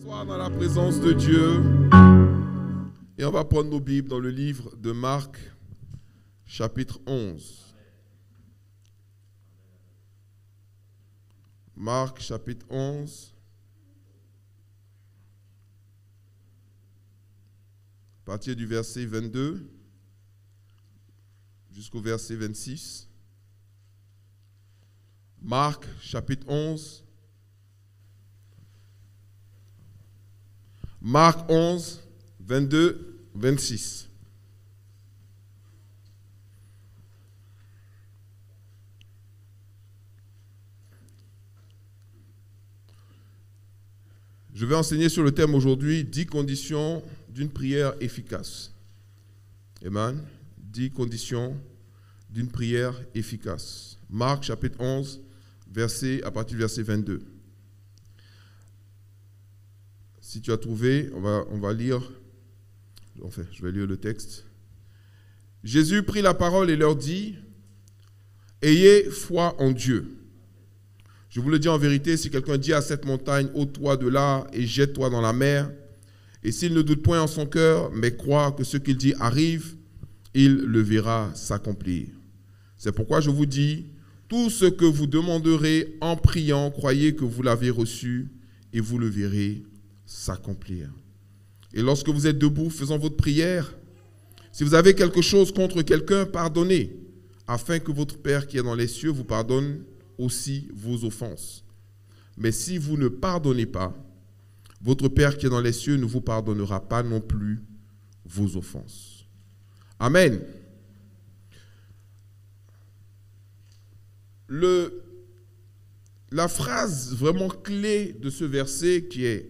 s'asseoir dans la présence de Dieu et on va prendre nos Bibles dans le livre de Marc, chapitre 11. Marc, chapitre 11. À partir du verset 22 jusqu'au verset 26. Marc, chapitre 11. Marc 11, 22, 26. Je vais enseigner sur le thème aujourd'hui, 10 conditions d'une prière efficace. Amen. 10 conditions d'une prière efficace. Marc chapitre 11, à partir du verset 22. Si tu as trouvé, on va lire. Enfin, je vais lire le texte. Jésus prit la parole et leur dit, « Ayez foi en Dieu. Je vous le dis en vérité, si quelqu'un dit à cette montagne, ôte-toi de là et jette-toi dans la mer, et s'il ne doute point en son cœur, mais croit que ce qu'il dit arrive, il le verra s'accomplir. C'est pourquoi je vous dis, tout ce que vous demanderez en priant, croyez que vous l'avez reçu, et vous le verrez s'accomplir. Et lorsque vous êtes debout, faisant votre prière, si vous avez quelque chose contre quelqu'un, pardonnez, afin que votre Père qui est dans les cieux vous pardonne aussi vos offenses. Mais si vous ne pardonnez pas, votre Père qui est dans les cieux ne vous pardonnera pas non plus vos offenses. Amen. La phrase vraiment clé de ce verset, qui est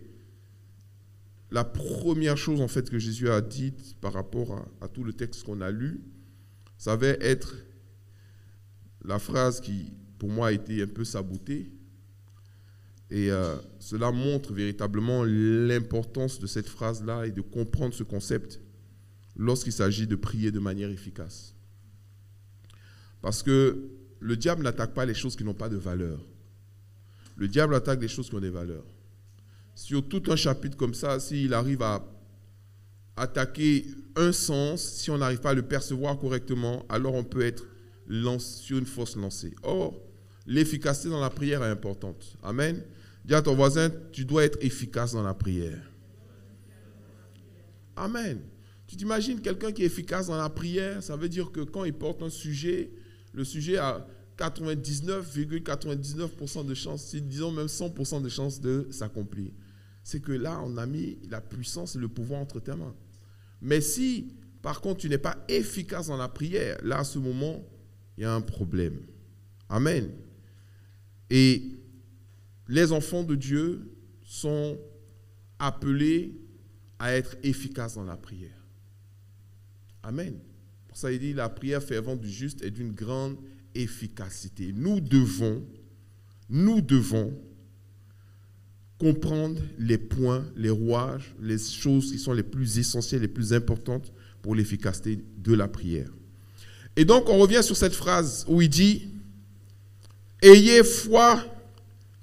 la première chose en fait que Jésus a dite par rapport à tout le texte qu'on a lu, ça va être la phrase qui, pour moi, a été un peu sabotée. Et cela montre véritablement l'importance de cette phrase-là et de comprendre ce concept lorsqu'il s'agit de prier de manière efficace. Parce que le diable n'attaque pas les choses qui n'ont pas de valeur. Le diable attaque les choses qui ont des valeurs. Sur tout un chapitre comme ça, s'il arrive à attaquer un sens, si on n'arrive pas à le percevoir correctement, alors on peut être sur une fausse lancée. Or, l'efficacité dans la prière est importante. Amen. Dis à ton voisin, tu dois être efficace dans la prière. Amen. Tu t'imagines quelqu'un qui est efficace dans la prière, ça veut dire que quand il porte un sujet, le sujet a 99,99% de chances, disons même 100% de chances de s'accomplir. C'est que là, on a mis la puissance et le pouvoir entre tes mains. Mais si, par contre, tu n'es pas efficace dans la prière, là, à ce moment, il y a un problème. Amen. Et les enfants de Dieu sont appelés à être efficaces dans la prière. Amen. Pour ça, il dit, la prière fervente du juste est d'une grande efficacité. Nous devons comprendre les points, les rouages, les choses qui sont les plus essentielles, les plus importantes pour l'efficacité de la prière. Et donc, on revient sur cette phrase où il dit « Ayez foi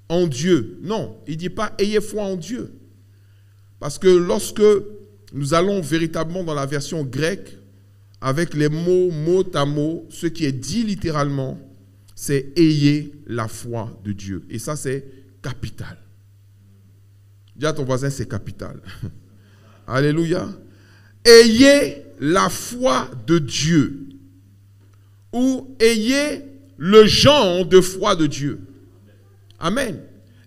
en Dieu ». Non, il ne dit pas « Ayez foi en Dieu ». Parce que lorsque nous allons véritablement dans la version grecque, avec les mots mot à mot, ce qui est dit littéralement, c'est « Ayez la foi de Dieu ». Et ça, c'est capital. Dis à ton voisin, c'est capital. Alléluia. Ayez la foi de Dieu. Ou ayez le genre de foi de Dieu. Amen.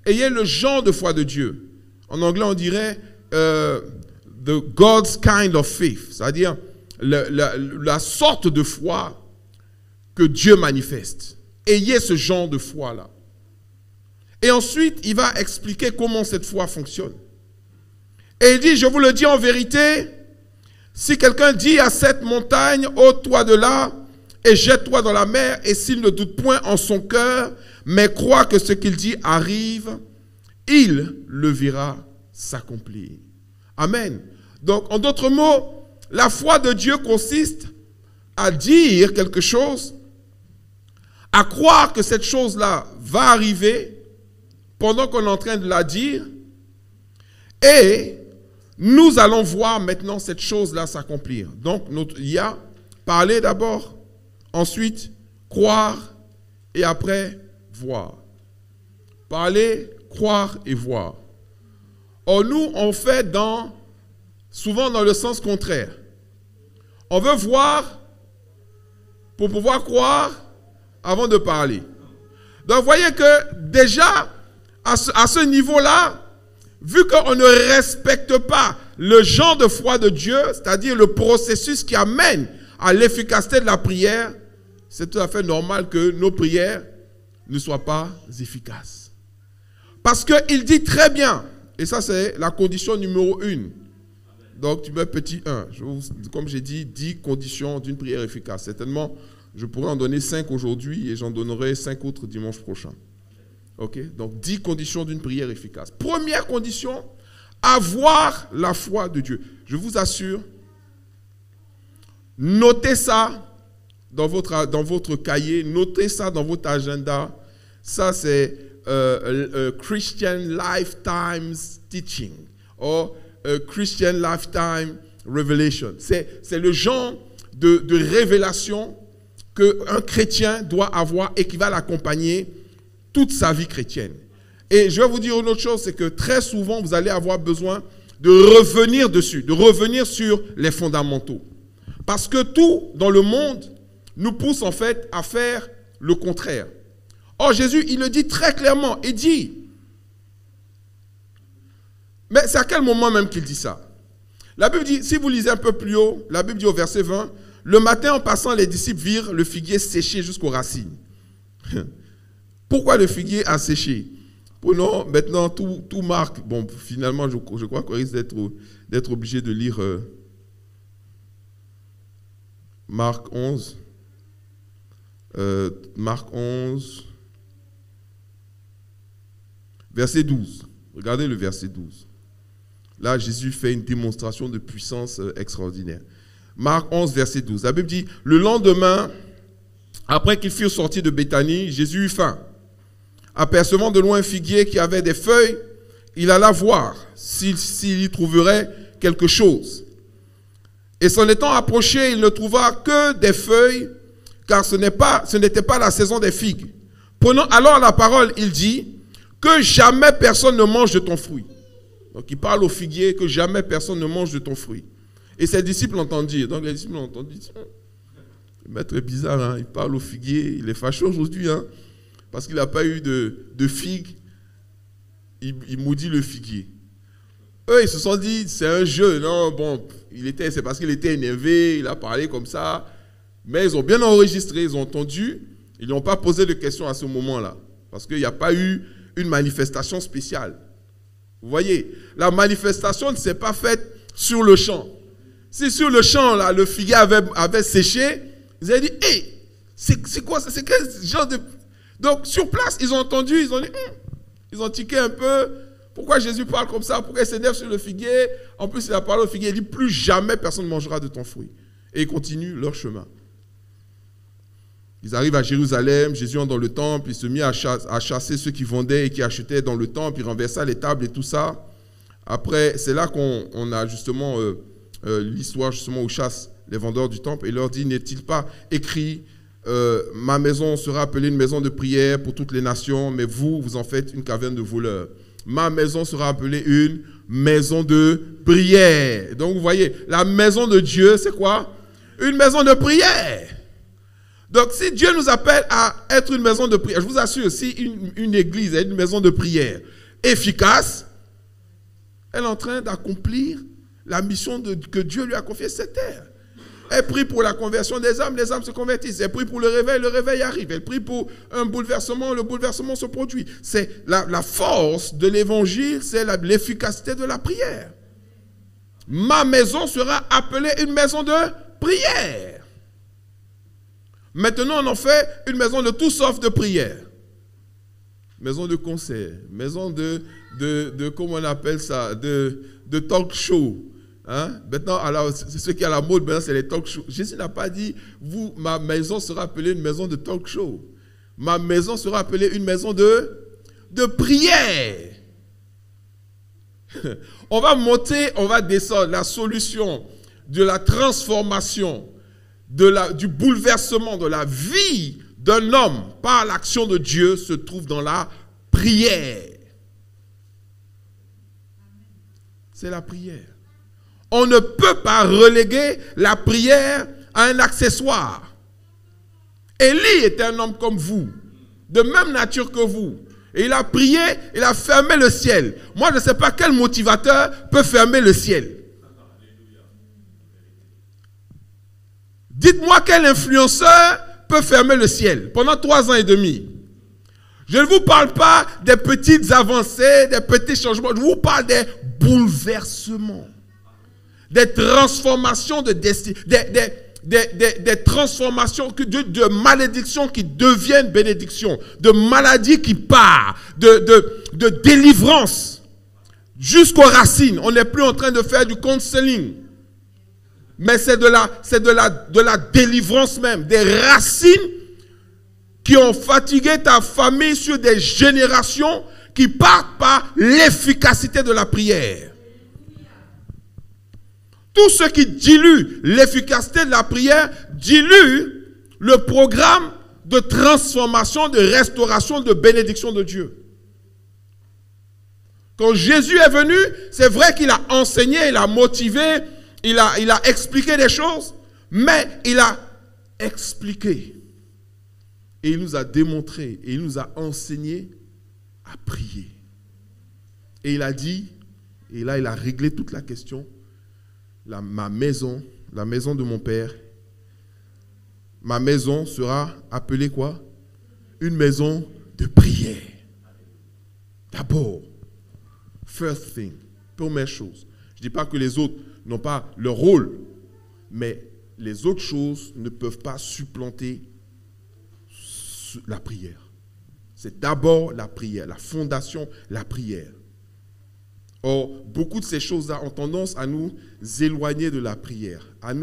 Ayez le genre de foi de Dieu. En anglais, on dirait the God's kind of faith. C'est-à-dire la sorte de foi que Dieu manifeste. Ayez ce genre de foi-là. Et ensuite, il va expliquer comment cette foi fonctionne. Et il dit, je vous le dis en vérité, si quelqu'un dit à cette montagne, ôte-toi de là et jette-toi dans la mer, et s'il ne doute point en son cœur, mais croit que ce qu'il dit arrive, il le verra s'accomplir. Amen. Donc, en d'autres mots, la foi de Dieu consiste à dire quelque chose, à croire que cette chose-là va arriver pendant qu'on est en train de la dire, Et nous allons voir maintenant cette chose-là s'accomplir. Donc, il y a parler d'abord, ensuite croire et après voir. Parler, croire et voir. Or, nous, on fait souvent dans le sens contraire. On veut voir pour pouvoir croire avant de parler. Donc, vous voyez que déjà, à ce niveau-là, vu qu'on ne respecte pas le genre de foi de Dieu, c'est-à-dire le processus qui amène à l'efficacité de la prière, c'est tout à fait normal que nos prières ne soient pas efficaces. Parce qu'il dit très bien, et ça c'est la condition numéro 1. Donc tu mets petit 1. Comme j'ai dit, 10 conditions d'une prière efficace. Certainement, je pourrais en donner 5 aujourd'hui et j'en donnerai 5 autres dimanche prochain. Ok? Donc 10 conditions d'une prière efficace. Première condition, avoir la foi de Dieu. Je vous assure, notez ça dans votre cahier, notez ça dans votre agenda. Ça, c'est Christian Lifetime Teaching ou Christian Lifetime Revelation. C'est le genre de révélation qu'un chrétien doit avoir et qui va l'accompagner toute sa vie chrétienne. Et je vais vous dire une autre chose, c'est que très souvent, vous allez avoir besoin de revenir dessus, de revenir sur les fondamentaux. Parce que tout dans le monde nous pousse en fait à faire le contraire. Or, Jésus, il le dit très clairement. Il dit, mais c'est à quel moment même qu'il dit ça? La Bible dit, si vous lisez un peu plus haut, la Bible dit au verset 20, le matin en passant, les disciples virent le figuier séché jusqu'aux racines. Pourquoi le figuier a séché? Prenons maintenant tout Marc. Bon, finalement, je crois qu'on risque d'être obligé de lire Marc 11. Marc 11, verset 12. Regardez le verset 12. Là, Jésus fait une démonstration de puissance extraordinaire. Marc 11, verset 12. La Bible dit, le lendemain, après qu'ils furent sortis de Béthanie, Jésus eut faim. Apercevant de loin un figuier qui avait des feuilles, il alla voir s'il y trouverait quelque chose. Et s'en étant approché, il ne trouva que des feuilles, car ce n'était pas la saison des figues. Prenant alors la parole, il dit, que jamais personne ne mange de ton fruit. Donc il parle au figuier, que jamais personne ne mange de ton fruit. Et ses disciples l'entendirent. Donc les disciples l'ont entendu. Le maître est bizarre, hein? Il parle au figuier, il est fâché aujourd'hui, hein? Parce qu'il n'a pas eu de figues, il maudit le figuier. Eux, ils se sont dit, c'est un jeu. Non, bon, c'est parce qu'il était énervé, il a parlé comme ça. Mais ils ont bien enregistré, ils ont entendu. Ils n'ont pas posé de questions à ce moment-là. Parce qu'il n'y a pas eu une manifestation spéciale. Vous voyez, la manifestation ne s'est pas faite sur le champ. Si sur le champ, là, le figuier avait séché, ils avaient dit, hé, c'est quoi ça? C'est quel genre de... Donc, sur place, ils ont entendu, ils ont dit, ils ont tiqué un peu. Pourquoi Jésus parle comme ça? Pourquoi il s'énerve sur le figuier? En plus, il a parlé au figuier, il dit, plus jamais personne ne mangera de ton fruit. Et ils continuent leur chemin. Ils arrivent à Jérusalem, Jésus entre dans le temple, il se mit à chasser ceux qui vendaient et qui achetaient dans le temple, il renversa les tables et tout ça. Après, c'est là qu'on a justement l'histoire justement où chasse les vendeurs du temple et leur dit, n'est-il pas écrit, ma maison sera appelée une maison de prière pour toutes les nations, mais vous en faites une caverne de voleurs. Ma maison sera appelée une maison de prière. Donc vous voyez, la maison de Dieu, c'est quoi? Une maison de prière. Donc, si Dieu nous appelle à être une maison de prière, je vous assure, si une église est une maison de prière efficace, elle est en train d'accomplir la mission que Dieu lui a confiée sur cette terre. Elle prie pour la conversion des âmes, les âmes se convertissent. Elle prie pour le réveil arrive. Elle prie pour un bouleversement, le bouleversement se produit. C'est la force de l'évangile, c'est l'efficacité de la prière. Ma maison sera appelée une maison de prière. Maintenant, on en fait une maison de tout sauf de prière. Maison de concert, maison de comment on appelle ça, de talk show. Hein? Maintenant, alors, c'est ce qui est à la mode, maintenant, c'est les talk shows. Jésus n'a pas dit, ma maison sera appelée une maison de talk show. Ma maison sera appelée une maison de prière. On va monter, on va descendre. La solution de la transformation, du bouleversement de la vie d'un homme par l'action de Dieu se trouve dans la prière. C'est la prière. On ne peut pas reléguer la prière à un accessoire. Élie était un homme comme vous, de même nature que vous. Et il a prié, il a fermé le ciel. Moi, je ne sais pas quel motivateur peut fermer le ciel. Dites-moi quel influenceur peut fermer le ciel pendant 3 ans et demi. Je ne vous parle pas des petites avancées, des petits changements. Je vous parle des bouleversements, des transformations de destin, des transformations de malédiction qui deviennent bénédiction, de maladie qui part, de délivrance jusqu'aux racines. On n'est plus en train de faire du counseling, mais c'est de la délivrance même, des racines qui ont fatigué ta famille sur des générations qui partent par l'efficacité de la prière. Tout ce qui dilue l'efficacité de la prière dilue le programme de transformation, de restauration, de bénédiction de Dieu. Quand Jésus est venu, c'est vrai qu'il a enseigné, il a motivé, il a expliqué des choses, mais il a expliqué. Et il nous a démontré, et il nous a enseigné à prier. Et il a dit, et là il a réglé toute la question, ma maison, la maison de mon père, ma maison sera appelée quoi? Une maison de prière. D'abord, first thing, première chose. Je ne dis pas que les autres n'ont pas leur rôle, mais les autres choses ne peuvent pas supplanter la prière. C'est d'abord la prière, la fondation, la prière. Or, beaucoup de ces choses-là ont tendance à nous éloigner de la prière, à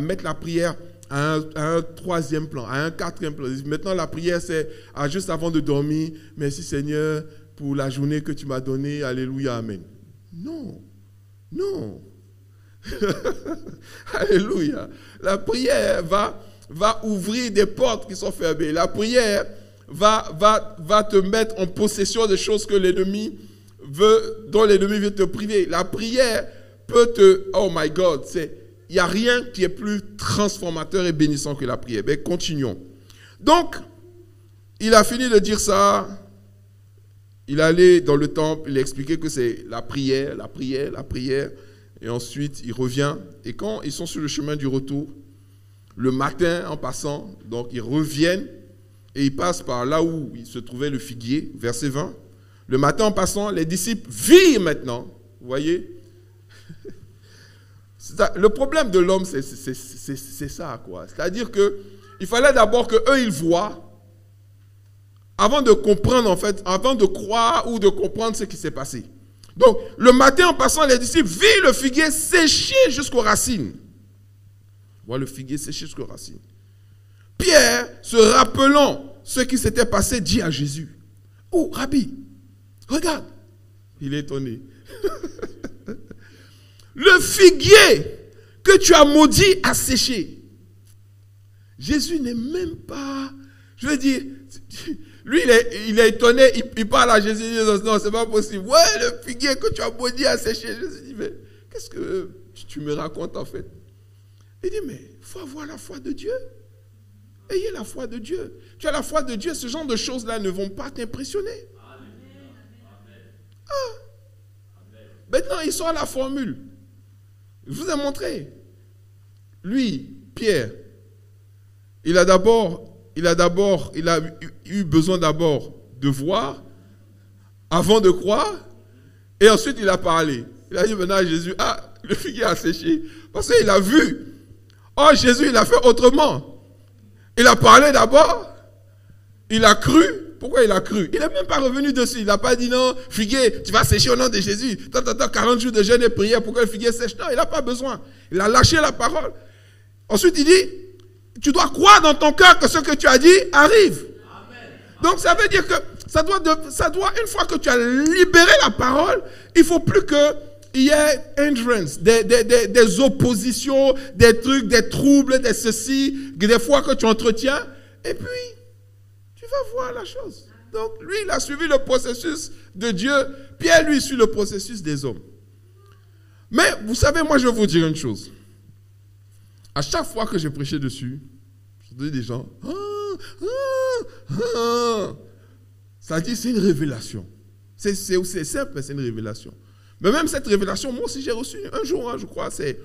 mettre la prière à un 3e plan, à un 4e plan. Maintenant, la prière, c'est juste avant de dormir. Merci Seigneur pour la journée que tu m'as donnée. Alléluia, amen. Non, non. Alléluia. La prière va ouvrir des portes qui sont fermées. La prière va te mettre en possession de choses que l'ennemi dont l'ennemi veut te priver. La prière peut te... Oh my God, il n'y a rien qui est plus transformateur et bénissant que la prière. Mais continuons. Donc, il a fini de dire ça. Il allait dans le temple, il a expliqué que c'est la prière, la prière, la prière. Et ensuite, il revient. Et quand ils sont sur le chemin du retour, le matin en passant, donc ils reviennent et ils passent par là où il se trouvait le figuier, verset 20. Le matin en passant, les disciples virent maintenant. Vous voyez? Le problème de l'homme, c'est ça, quoi. C'est-à-dire qu'il fallait d'abord qu'eux, ils voient, avant de comprendre, en fait, avant de croire ou de comprendre ce qui s'est passé. Donc, le matin en passant, les disciples virent le figuier séché jusqu'aux racines. Voilà le figuier séché jusqu'aux racines. Pierre, se rappelant ce qui s'était passé, dit à Jésus, « Oh, Rabbi, regarde. » Il est étonné. Le figuier que tu as maudit a séché. Jésus n'est même pas... Je veux dire, lui, il est étonné. Il parle à Jésus. Il dit, non, c'est pas possible. Ouais, le figuier que tu as maudit a séché. Jésus dit, mais qu'est-ce que tu me racontes en fait? Il dit, mais il faut avoir la foi de Dieu. Ayez la foi de Dieu. Tu as la foi de Dieu, ce genre de choses-là ne vont pas t'impressionner. Maintenant, il sort la formule. Je vous ai montré. Lui, Pierre, il a eu besoin d'abord de voir avant de croire et ensuite il a parlé. Il a dit maintenant à Jésus, ah, le figuier a séché. Parce qu'il a vu. Oh, Jésus, il a fait autrement. Il a parlé d'abord, il a cru. Pourquoi il a cru? Il n'est même pas revenu dessus. Il n'a pas dit non, figuier, tu vas sécher au nom de Jésus. 40 jours de jeûne et prière pour que le figuier sèche. Non, il n'a pas besoin. Il a lâché la parole. Ensuite, il dit, tu dois croire dans ton cœur que ce que tu as dit arrive. Amen. Donc, ça veut dire que ça doit, une fois que tu as libéré la parole, il ne faut plus qu'il y ait hindrance, des oppositions, des trucs, des troubles, des ceci, des fois que tu entretiens, et puis tu vas voir la chose. Donc lui, il a suivi le processus de Dieu, Pierre, lui, suit le processus des hommes. Mais vous savez, moi je vais vous dire une chose. À chaque fois que j'ai prêché dessus, je dis des gens, ça dit c'est une révélation. C'est simple, mais c'est une révélation. Mais même cette révélation, moi aussi j'ai reçu un jour, je crois, c'est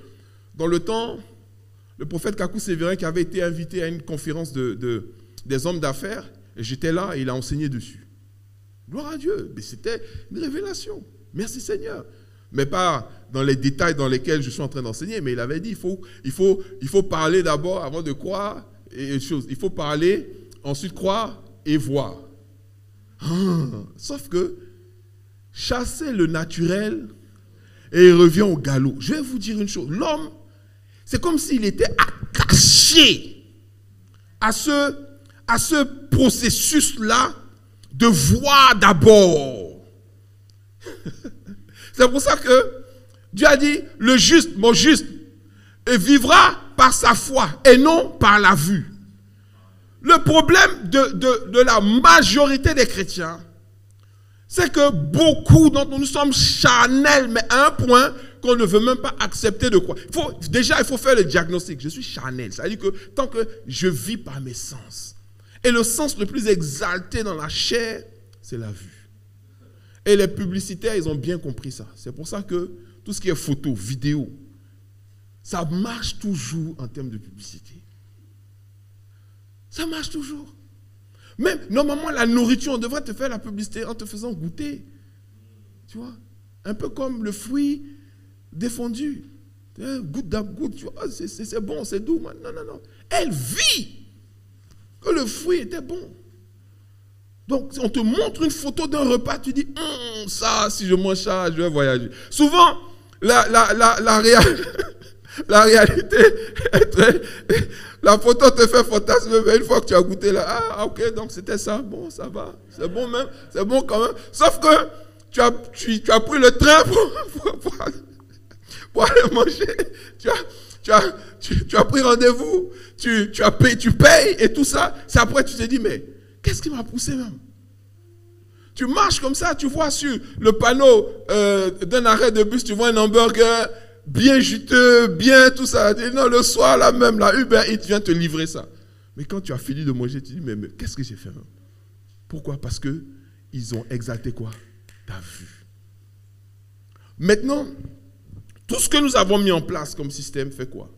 dans le temps, le prophète Kakou Sévérin qui avait été invité à une conférence des hommes d'affaires, et j'étais là et il a enseigné dessus. Gloire à Dieu, mais c'était une révélation. Merci Seigneur. Mais pas dans les détails dans lesquels je suis en train d'enseigner, mais il avait dit, il faut parler d'abord avant de croire, et chose. Il faut parler, ensuite croire et voir. Sauf que, chasser le naturel, et il revient au galop. Je vais vous dire une chose, l'homme, c'est comme s'il était attaché à ce processus-là de voir d'abord. C'est pour ça que Dieu a dit, le juste, mon juste, et vivra par sa foi et non par la vue. Le problème de la majorité des chrétiens, c'est que beaucoup d'entre nous sommes charnels, mais à un point qu'on ne veut même pas accepter de croire. Déjà, il faut faire le diagnostic. Je suis charnel. Ça veut dire que tant que je vis par mes sens. Et le sens le plus exalté dans la chair, c'est la vue. Et les publicitaires, ils ont bien compris ça. C'est pour ça que tout ce qui est photo, vidéo, ça marche toujours en termes de publicité. Ça marche toujours. Même, normalement, la nourriture, on devrait te faire la publicité en te faisant goûter. Tu vois? Un peu comme le fruit défendu. Goutte d'abgoutte, tu vois, c'est bon, c'est doux. Non. Elle vit que le fruit était bon. Donc, on te montre une photo d'un repas, tu dis, ça, si je mange ça, je vais voyager. Souvent, la réalité est très... La photo te fait fantasme, mais une fois que tu as goûté là, ok, donc c'était ça, bon, ça va, c'est bon même, c'est bon quand même. Sauf que tu as pris le train pour aller manger, tu as pris rendez-vous, tu payes et tout ça. C'est après tu te dis, mais qu'est-ce qui m'a poussé même? Tu marches comme ça, tu vois sur le panneau d'un arrêt de bus, tu vois un hamburger bien juteux, bien tout ça. Non, le soir là même, la Uber Eats vient te livrer ça. Mais quand tu as fini de manger, tu dis, mais qu'est-ce que j'ai fait même? Pourquoi? Parce que ils ont exalté quoi? Ta vue. Maintenant, tout ce que nous avons mis en place comme système fait quoi?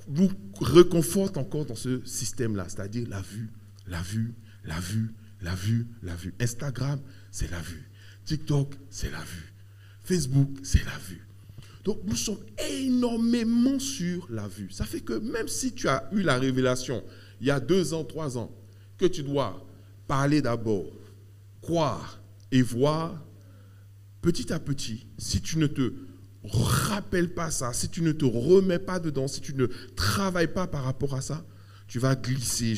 Nous reconforte encore dans ce système-là, c'est-à-dire la vue, la vue, la vue, la vue, la vue. Instagram, c'est la vue. TikTok, c'est la vue. Facebook, c'est la vue. Donc, nous sommes énormément sur la vue. Ça fait que même si tu as eu la révélation il y a 2 ans, 3 ans, que tu dois parler d'abord, croire et voir, petit à petit, si tu ne te rappelles pas ça, si tu ne te remets pas dedans, si tu ne travailles pas par rapport à ça, tu vas glisser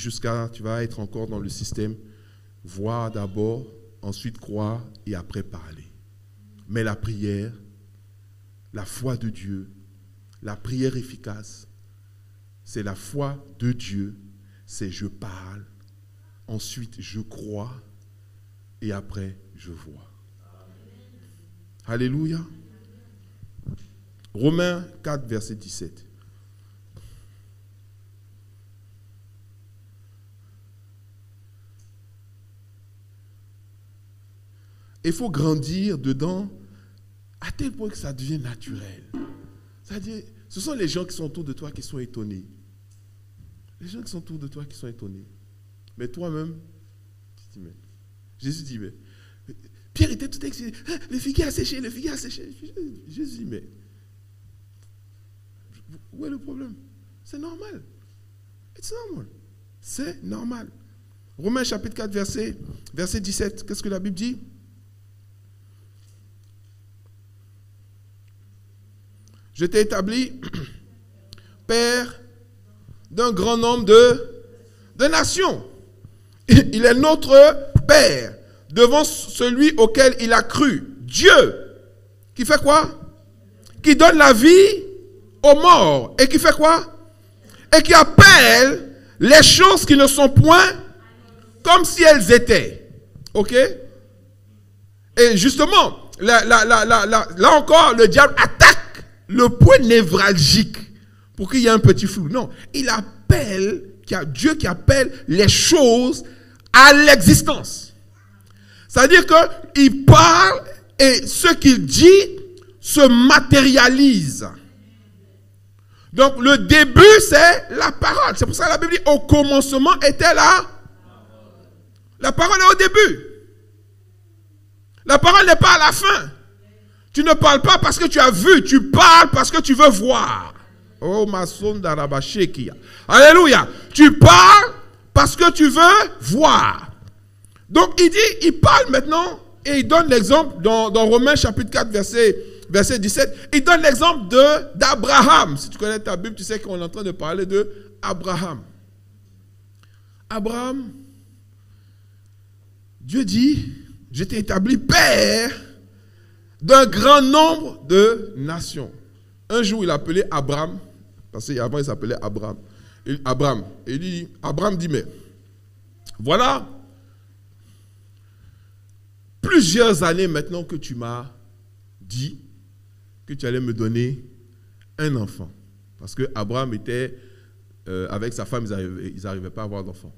tu vas être encore dans le système, voir d'abord, ensuite croire et après parler. Mais la prière, la foi de Dieu, la prière efficace, c'est la foi de Dieu, c'est je parle, ensuite je crois et après je vois. Alléluia. Romains 4, verset 17. Il faut grandir dedans à tel point que ça devient naturel. C'est-à-dire, ce sont les gens qui sont autour de toi qui sont étonnés. Les gens qui sont autour de toi qui sont étonnés. Mais toi-même, tu dis, mais Jésus dit, mais Pierre était tout excité. Le figuier a séché, le figuier a séché. Jésus dit, mais où est le problème? C'est normal. It's normal. C'est normal. Romains chapitre 4, verset 17. Qu'est-ce que la Bible dit? Je t'ai établi père d'un grand nombre de nations. Il est notre Père. devant celui auquel il a cru. Dieu, qui fait quoi? Qui donne la vie aux morts. Et qui fait quoi? Et qui appelle les choses qui ne sont point comme si elles étaient. Ok? Et justement, là encore, le diable attaque le point névralgique pour qu'il y ait un petit flou. Non, il appelle, Dieu qui appelle les choses à l'existence. C'est-à-dire qu'il parle et ce qu'il dit se matérialise. Donc le début, c'est la parole. C'est pour ça que la Bible dit, au commencement était là. La parole est au début. La parole n'est pas à la fin. Tu ne parles pas parce que tu as vu, tu parles parce que tu veux voir. Oh, ma sonde d'Arabashekia. Alléluia. Tu parles parce que tu veux voir. Donc il parle maintenant et il donne l'exemple dans Romains chapitre 4 verset 17. Il donne l'exemple d'Abraham. Si tu connais ta Bible, tu sais qu'on est en train de parler d'Abraham. Abraham, Dieu dit, je t'ai établi père d'un grand nombre de nations. Un jour, il appelait Abraham, parce qu'avant il s'appelait Abraham. Abraham dit, mais voilà plusieurs années maintenant que tu m'as dit que tu allais me donner un enfant. Parce que Abraham était, avec sa femme, ils n'arrivaient pas à avoir d'enfant.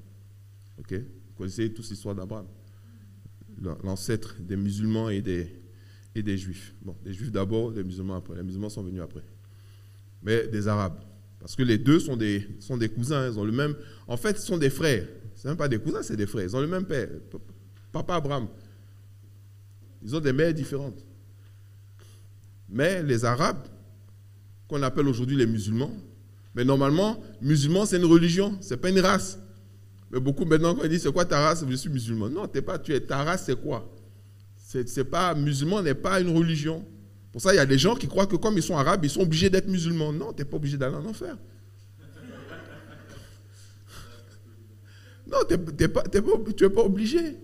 Ok? Vous connaissez tous l'histoire d'Abraham, l'ancêtre des musulmans et des juifs. Bon, les juifs d'abord, les musulmans après. Les musulmans sont venus après. Mais des arabes. Parce que les deux sont des cousins. Ils ont le même. En fait, ce sont des frères. Ce n'est même pas des cousins, c'est des frères. Ils ont le même père. Papa Abraham. Ils ont des mères différentes. Mais les arabes, qu'on appelle aujourd'hui les musulmans, mais normalement, musulman, c'est une religion, ce n'est pas une race. Mais beaucoup maintenant, quand ils disent c'est quoi ta race, je suis musulman. Non, ta race, c'est quoi? C'est pas, musulman n'est pas une religion. Pour ça, il y a des gens qui croient que comme ils sont arabes, ils sont obligés d'être musulmans. Non, tu n'es pas obligé d'aller en enfer. Non, tu n'es pas obligé.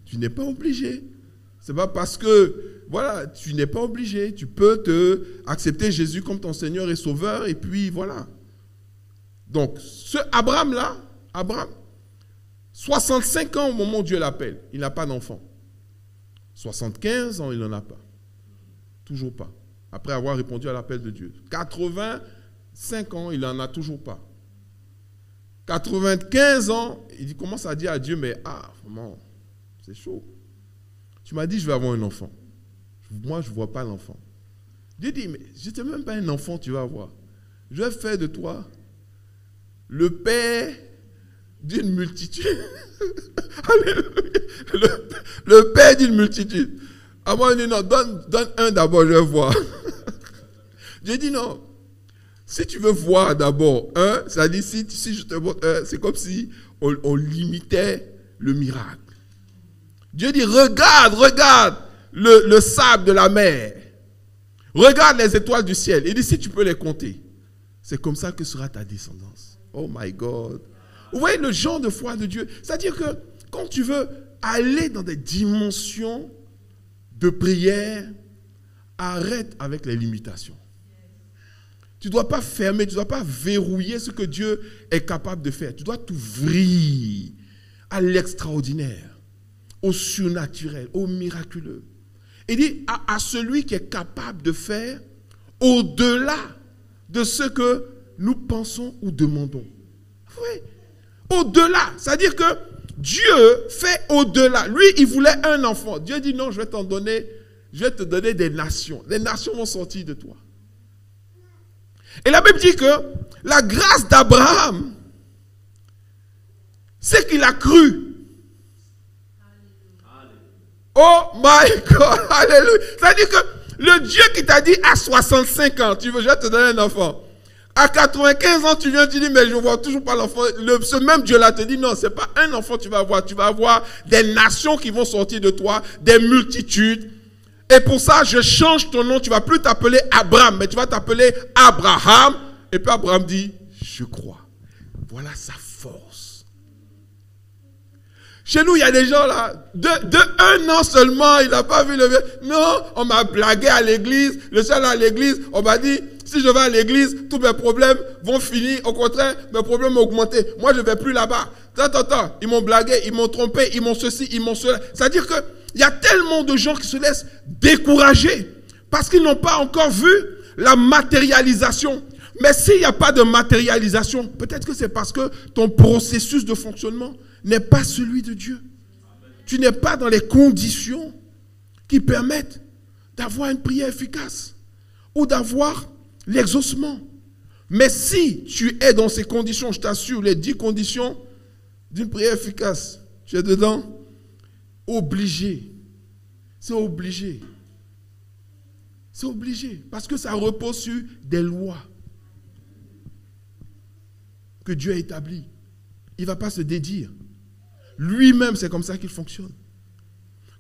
Tu n'es pas obligé. C'est pas parce que, voilà, tu n'es pas obligé. Tu peux accepter Jésus comme ton Seigneur et Sauveur, et puis voilà. Donc, ce Abraham-là, 65 ans au moment où Dieu l'appelle, il n'a pas d'enfant. 75 ans, il n'en a pas. Toujours pas. Après avoir répondu à l'appel de Dieu. 85 ans, il n'en a toujours pas. 95 ans, il commence à dire à Dieu, mais vraiment, c'est chaud. Tu m'as dit, je vais avoir un enfant. Moi, je ne vois pas l'enfant. Dieu dit, mais je ne sais même pas un enfant tu vas avoir. Je vais faire de toi le père d'une multitude. Alléluia. Le père d'une multitude. À moi, il dit, non, donne un d'abord, je vais voir. Dieu dit, non. Si tu veux voir d'abord un, c'est-à-dire si je te montre un, c'est comme si on limitait le miracle. Dieu dit, regarde le sable de la mer. Regarde les étoiles du ciel. Il dit, si tu peux les compter, c'est comme ça que sera ta descendance. Oh my God. Vous voyez le genre de foi de Dieu. C'est-à-dire que quand tu veux aller dans des dimensions de prière, arrête avec les limitations. Tu ne dois pas fermer, tu ne dois pas verrouiller ce que Dieu est capable de faire. Tu dois t'ouvrir à l'extraordinaire, au surnaturel, au miraculeux. Il dit à celui qui est capable de faire au-delà de ce que nous pensons ou demandons. Oui, au-delà. C'est-à-dire que Dieu fait au-delà. Lui, il voulait un enfant. Dieu dit non, je vais te donner des nations. Les nations vont sortir de toi. Et la Bible dit que la grâce d'Abraham, c'est qu'il a cru. Oh my God, alléluia. C'est-à-dire que le Dieu qui t'a dit à 65 ans, je vais te donner un enfant. À 95 ans, tu viens, tu dis, mais je ne vois toujours pas l'enfant. Ce même Dieu-là te dit, non, ce n'est pas un enfant que tu vas avoir. Tu vas avoir des nations qui vont sortir de toi, des multitudes. Et pour ça, je change ton nom. Tu ne vas plus t'appeler Abraham, mais tu vas t'appeler Abraham. Et puis Abraham dit, je crois. Voilà sa force. Chez nous, il y a des gens là, de 1 an seulement, il n'a pas vu le... Non, on m'a blagué à l'église, le seul à l'église, on m'a dit, si je vais à l'église, tous mes problèmes vont finir. Au contraire, mes problèmes vont augmenter. Moi, je ne vais plus là-bas. Attends, ils m'ont blagué, ils m'ont trompé, ils m'ont ceci, ils m'ont cela. C'est-à-dire qu'il y a tellement de gens qui se laissent décourager parce qu'ils n'ont pas encore vu la matérialisation. Mais s'il n'y a pas de matérialisation, peut-être que c'est parce que ton processus de fonctionnement n'est pas celui de Dieu. Tu n'es pas dans les conditions qui permettent d'avoir une prière efficace ou d'avoir l'exaucement. Mais si tu es dans ces conditions, je t'assure, les 10 conditions d'une prière efficace, tu es dedans, obligé. C'est obligé. C'est obligé. Parce que ça repose sur des lois que Dieu a établies. Il ne va pas se dédire. Lui-même, c'est comme ça qu'il fonctionne.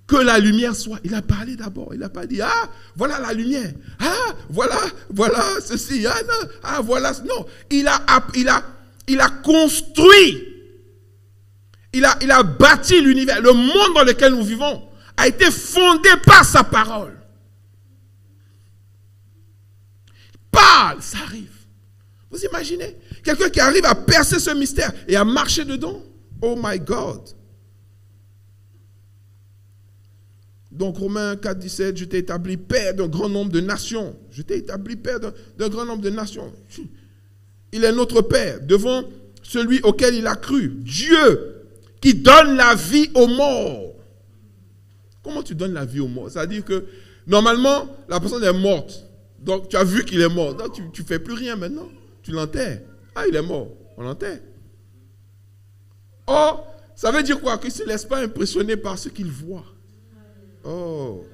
Que la lumière soit. Il a parlé d'abord. Il n'a pas dit, ah, voilà la lumière. Ah, voilà ceci. Ah, non, ah, voilà. Non, il a construit. Il a bâti l'univers. Le monde dans lequel nous vivons a été fondé par sa parole. Il parle, ça arrive. Vous imaginez? Quelqu'un qui arrive à percer ce mystère et à marcher dedans. Oh my God. Donc Romains 4, 17, je t'ai établi père d'un grand nombre de nations. Je t'ai établi père d'un grand nombre de nations. Il est notre père devant celui auquel il a cru. Dieu qui donne la vie aux morts. Comment tu donnes la vie aux morts? C'est-à-dire que normalement, la personne est morte. Donc tu as vu qu'il est mort. Donc tu ne fais plus rien maintenant. Tu l'enterres. Ah, il est mort. On l'enterre. Oh, ça veut dire quoi? Qu'il ne se laisse pas impressionner par ce qu'il voit. Oh.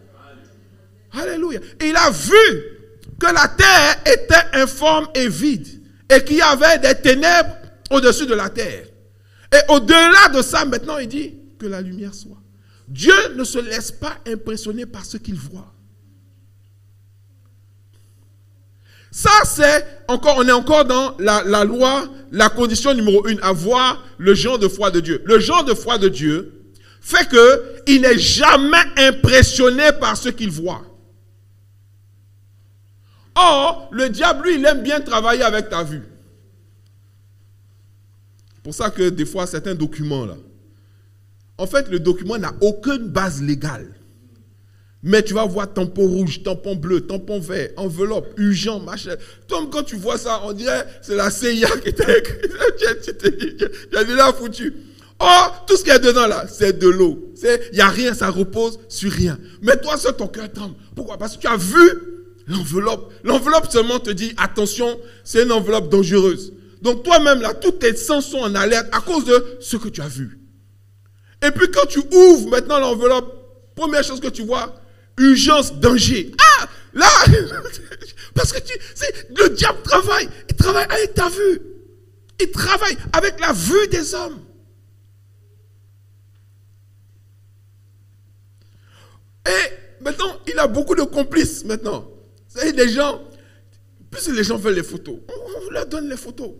Alléluia. Et il a vu que la terre était informe et vide. Et qu'il y avait des ténèbres au-dessus de la terre. Et au-delà de ça, maintenant, il dit que la lumière soit. Dieu ne se laisse pas impressionner par ce qu'il voit. Ça, on est encore dans la loi, la condition numéro 1, avoir le genre de foi de Dieu. Le genre de foi de Dieu fait qu'il n'est jamais impressionné par ce qu'il voit. Or, le diable, lui, il aime bien travailler avec ta vue. C'est pour ça que des fois, certains documents, là, en fait, le document n'a aucune base légale. Mais tu vas voir tampon rouge, tampon bleu, tampon vert, enveloppe, urgent, machin. Comme quand tu vois ça, on dirait c'est la CIA qui t'a écrit. Tu as déjà foutu. Or, tout ce qu'il y a dedans là, c'est de l'eau. Il n'y a rien, ça repose sur rien. Mais toi, seul ton cœur tremble. Pourquoi? Parce que tu as vu l'enveloppe. L'enveloppe seulement te dit, attention, c'est une enveloppe dangereuse. Donc toi-même là, tous tes sens sont en alerte à cause de ce que tu as vu. Et puis quand tu ouvres maintenant l'enveloppe, première chose que tu vois, urgence, danger. Ah, là, parce que le diable travaille. Il travaille avec ta vue. Il travaille avec la vue des hommes. Et maintenant, il a beaucoup de complices maintenant. Vous savez, les gens, plus les gens veulent les photos, on leur donne les photos.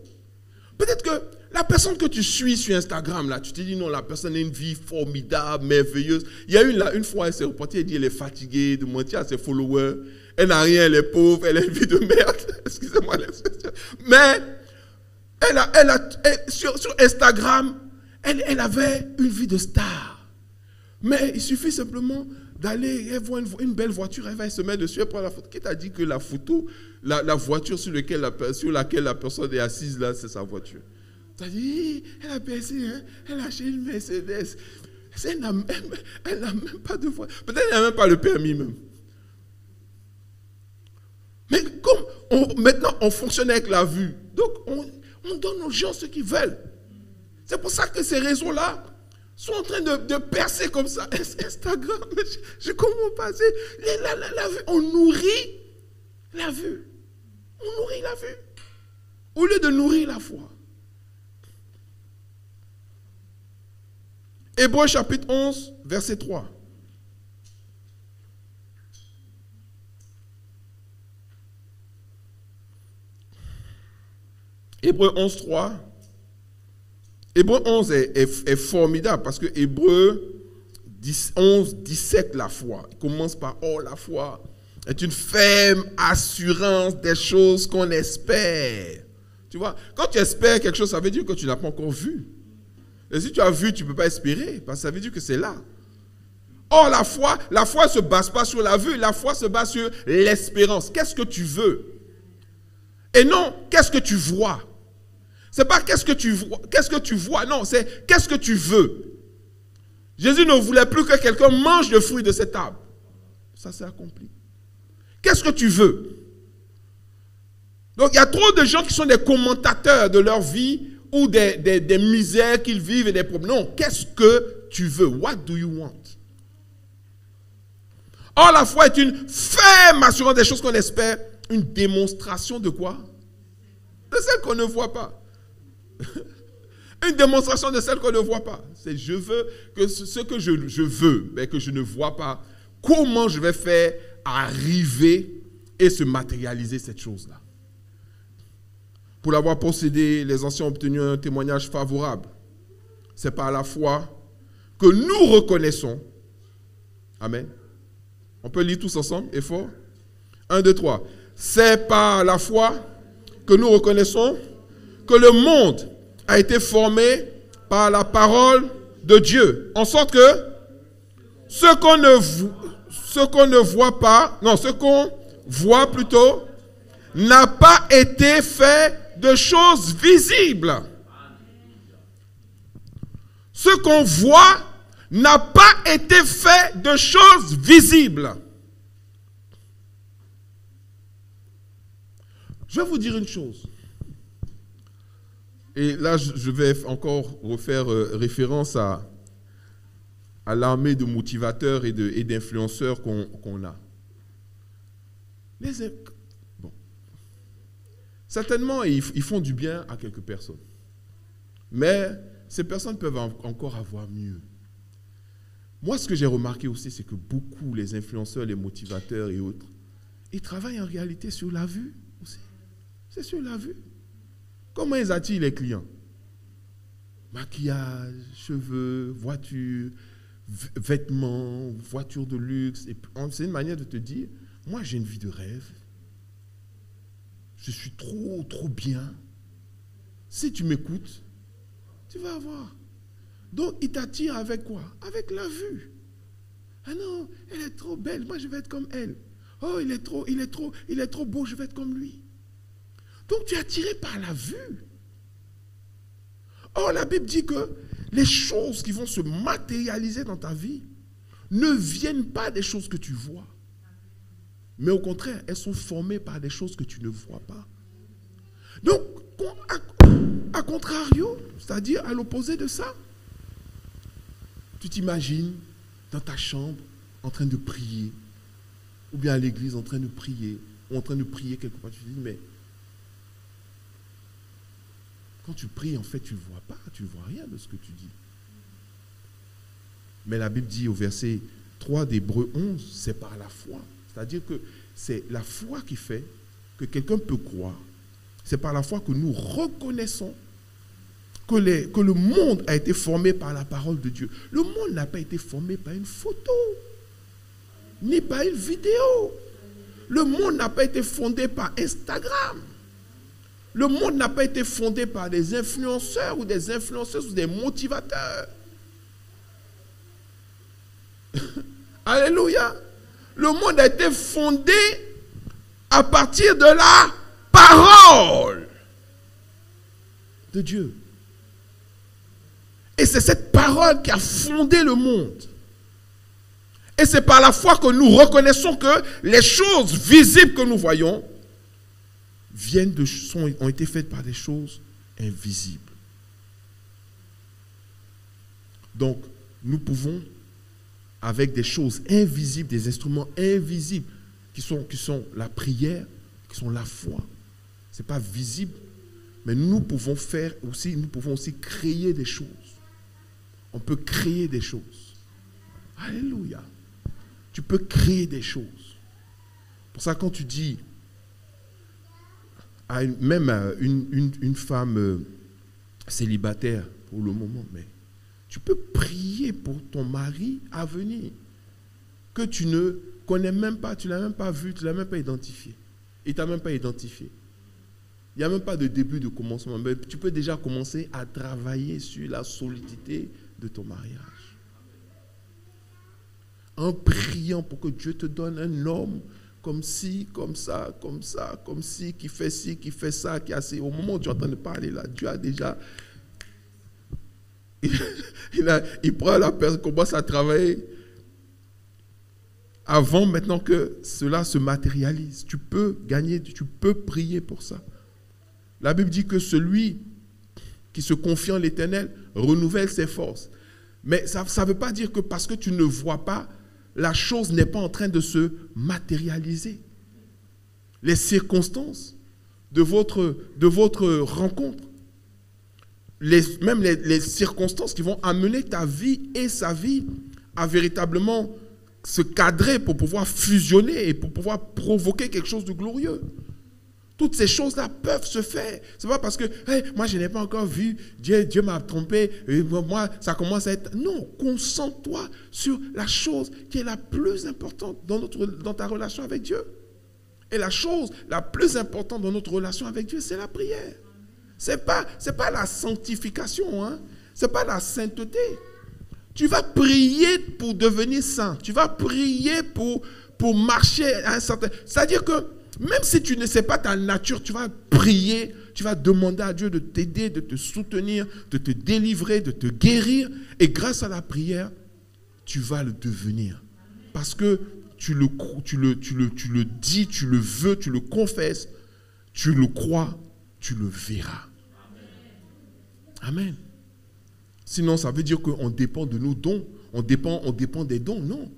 Peut-être que la personne que tu suis sur Instagram, là, tu te dis non, la personne a une vie formidable, merveilleuse. Il y a une fois, elle s'est reportée, elle dit elle est fatiguée de mentir à ses followers. Elle n'a rien, elle est pauvre, elle a une vie de merde. Excusez-moi l'expression. Mais sur Instagram, elle avait une vie de star. Mais il suffit simplement d'aller, elle voit une belle voiture, elle va se mettre dessus, elle prend la photo. Qui t'a dit que la photo, la voiture sur laquelle la personne est assise là, c'est sa voiture? Tu as dit, elle a baissé, hein? Elle a acheté une Mercedes. Elle n'a même pas de voiture. Peut-être qu'elle n'a même pas le permis même. Mais comme maintenant on fonctionne avec la vue, donc on donne aux gens ce qu'ils veulent. C'est pour ça que ces réseaux-là sont en train de percer comme ça. Instagram, je comprends pas. La vue, on nourrit la vue. On nourrit la vue. Au lieu de nourrir la foi. Hébreux chapitre 11, verset 3. Hébreux 11, 3. Hébreu 11 est formidable parce que Hébreu 11 dissèque la foi. Il commence par « Oh, la foi est une ferme assurance des choses qu'on espère. » Tu vois, quand tu espères quelque chose, ça veut dire que tu n'as pas encore vu. Et si tu as vu, tu ne peux pas espérer, parce que ça veut dire que c'est là. Or, la foi ne se base pas sur la vue, la foi se base sur l'espérance. Qu'est-ce que tu veux? Et non, qu'est-ce que tu vois? Ce n'est pas qu'est-ce que tu vois, non, c'est qu'est-ce que tu veux. Jésus ne voulait plus que quelqu'un mange le fruit de cet arbre. Ça s'est accompli. Qu'est-ce que tu veux? Donc, il y a trop de gens qui sont des commentateurs de leur vie ou des misères qu'ils vivent et des problèmes. Non, qu'est-ce que tu veux? What do you want? Or, la foi est une ferme assurance des choses qu'on espère, une démonstration de quoi? De celles qu'on ne voit pas. Une démonstration de celles qu'on ne voit pas. C'est je veux que ce que je veux, mais que je ne vois pas, comment je vais faire arriver et se matérialiser cette chose-là. Pour l'avoir possédé, les anciens ont obtenu un témoignage favorable. C'est par la foi que nous reconnaissons. Amen. On peut lire tous ensemble, et fort. 1, 2, 3. C'est par la foi que nous reconnaissons que le monde a été formé par la parole de Dieu. En sorte que ce qu'on ne voit pas, non, ce qu'on voit plutôt, n'a pas été fait de choses visibles. Ce qu'on voit n'a pas été fait de choses visibles. Je vais vous dire une chose. Et là, je vais encore refaire référence à l'armée de motivateurs et d'influenceurs qu'on a. Bon. Certainement, ils font du bien à quelques personnes. Mais ces personnes peuvent encore avoir mieux. Moi, ce que j'ai remarqué aussi, c'est que beaucoup, les influenceurs, les motivateurs et autres, ils travaillent en réalité sur la vue aussi. C'est sur la vue. Comment ils attirent les clients? Maquillage, cheveux, voiture, vêtements, voitures de luxe. C'est une manière de te dire, moi j'ai une vie de rêve. Je suis trop bien. Si tu m'écoutes, tu vas avoir. Donc ils t'attirent avec quoi? Avec la vue. Ah non, elle est trop belle, moi je vais être comme elle. Oh, il est trop beau, je vais être comme lui. Donc tu es attiré par la vue. Or, la Bible dit que les choses qui vont se matérialiser dans ta vie ne viennent pas des choses que tu vois. Mais au contraire, elles sont formées par des choses que tu ne vois pas. Donc, à contrario, c'est-à-dire à l'opposé de ça, tu t'imagines dans ta chambre en train de prier, ou bien à l'église en train de prier, ou en train de prier quelque part, tu te dis, mais quand tu pries, en fait, tu ne vois pas, tu ne vois rien de ce que tu dis. Mais la Bible dit au verset 3 d'Hébreu 11, c'est par la foi. C'est-à-dire que c'est la foi qui fait que quelqu'un peut croire. C'est par la foi que nous reconnaissons que le monde a été formé par la parole de Dieu. Le monde n'a pas été formé par une photo, ni par une vidéo. Le monde n'a pas été fondé par Instagram. Le monde n'a pas été fondé par des influenceurs ou des influenceuses ou des motivateurs. Alléluia. Le monde a été fondé à partir de la parole de Dieu. Et c'est cette parole qui a fondé le monde. Et c'est par la foi que nous reconnaissons que les choses visibles que nous voyons ont été faites par des choses invisibles. Donc, nous pouvons, avec des choses invisibles, des instruments invisibles, qui sont la prière, qui sont la foi. Ce n'est pas visible, mais nous pouvons aussi créer des choses. On peut créer des choses. Alléluia. Tu peux créer des choses. Pour ça, quand tu dis même une femme célibataire, pour le moment, mais tu peux prier pour ton mari à venir, que tu ne connais même pas, tu ne l'as même pas vu, tu ne l'as même pas identifié. Il ne t'a même pas identifié. Il n'y a même pas de début de commencement, mais tu peux déjà commencer à travailler sur la solidité de ton mariage. En priant pour que Dieu te donne un homme comme ci, comme ça, comme ça, comme ci, qui fait ça, qui a ci. Au moment où tu es en train de parler là, Dieu a déjà... Il prend la personne, commence à travailler avant maintenant que cela se matérialise. Tu peux gagner, tu peux prier pour ça. La Bible dit que celui qui se confie en l'Éternel renouvelle ses forces. Mais ça ne veut pas dire que parce que tu ne vois pas, la chose n'est pas en train de se matérialiser. Les circonstances de votre rencontre, même les circonstances qui vont amener ta vie et sa vie à véritablement se cadrer pour pouvoir fusionner et pour pouvoir provoquer quelque chose de glorieux. Toutes ces choses-là peuvent se faire. Ce n'est pas parce que hey, moi je n'ai pas encore vu, Dieu m'a trompé, et moi ça commence à être... Non, concentre-toi sur la chose qui est la plus importante dans ta relation avec Dieu. Et la chose la plus importante dans notre relation avec Dieu, c'est la prière. Ce n'est pas la sanctification, hein? Ce n'est pas la sainteté. Tu vas prier pour devenir saint. Tu vas prier pour marcher à un certain... C'est-à-dire que même si tu ne sais pas ta nature, tu vas prier, tu vas demander à Dieu de t'aider, de te soutenir, de te délivrer, de te guérir. Et grâce à la prière, tu vas le devenir. Parce que tu le dis, tu le veux, tu le confesses, tu le crois, tu le verras. Amen. Sinon, ça veut dire qu'on dépend de nos dons. On dépend des dons. Non.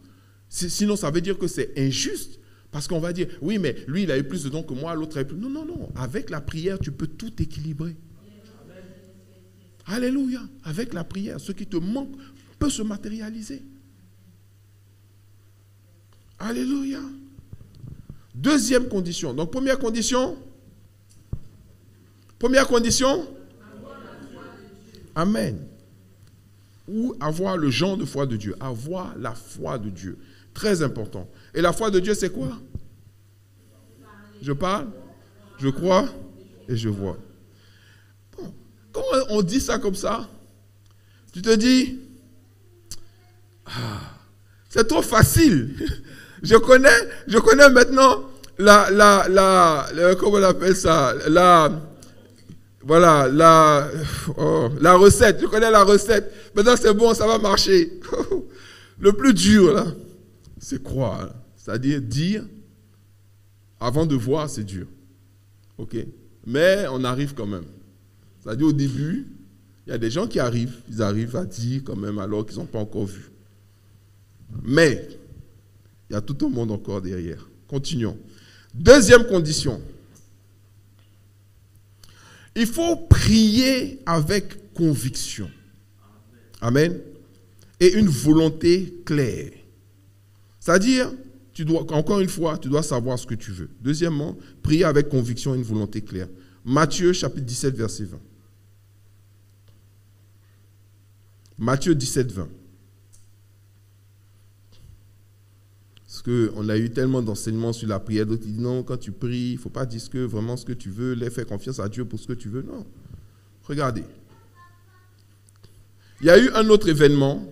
Sinon, ça veut dire que c'est injuste. Parce qu'on va dire, oui, mais lui, il a eu plus de dons que moi, l'autre a eu plus. Non, non, non. Avec la prière, tu peux tout équilibrer. Amen. Alléluia. Avec la prière, ce qui te manque peut se matérialiser. Alléluia. Deuxième condition. Donc, première condition. Amen. Ou avoir le genre de foi de Dieu. Avoir la foi de Dieu. Très important. Et la foi de Dieu, c'est quoi? Je parle, je crois et je vois. Bon, comment on dit ça comme ça? Tu te dis, c'est trop facile. Je connais maintenant comment on appelle ça? Voilà, la recette. Je connais la recette. Maintenant, c'est bon, ça va marcher. Le plus dur, là, c'est croire. C'est-à-dire dire, avant de voir, c'est dur. OK? Mais on arrive quand même. C'est-à-dire, au début, il y a des gens qui arrivent. Ils arrivent à dire quand même alors qu'ils n'ont pas encore vu. Mais, il y a tout un monde encore derrière. Continuons. Deuxième condition. Il faut prier avec conviction. Amen. Et une volonté claire. C'est-à-dire, encore une fois, tu dois savoir ce que tu veux. Deuxièmement, prier avec conviction et une volonté claire. Matthieu chapitre 17, verset 20. Matthieu 17, 20. Parce qu'on a eu tellement d'enseignements sur la prière, d'autres disent non, quand tu pries, il ne faut pas dire vraiment ce que tu veux, fais confiance à Dieu pour ce que tu veux. Non. Regardez. Il y a eu un autre événement.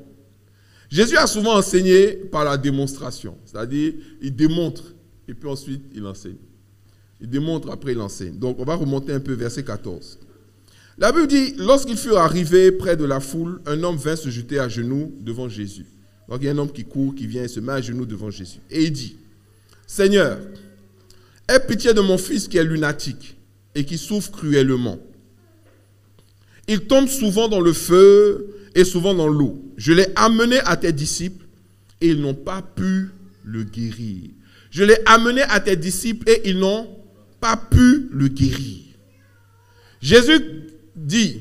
Jésus a souvent enseigné par la démonstration. C'est-à-dire, il démontre et puis ensuite il enseigne. Il démontre, après il enseigne. Donc on va remonter un peu, verset 14. La Bible dit, lorsqu'ils furent arrivés près de la foule, un homme vint se jeter à genoux devant Jésus. Donc il y a un homme qui court, qui vient et se met à genoux devant Jésus. Et il dit, Seigneur, aie pitié de mon fils qui est lunatique et qui souffre cruellement. Il tombe souvent dans le feu et souvent dans l'eau. Je l'ai amené à tes disciples et ils n'ont pas pu le guérir. Je l'ai amené à tes disciples et ils n'ont pas pu le guérir. Jésus dit,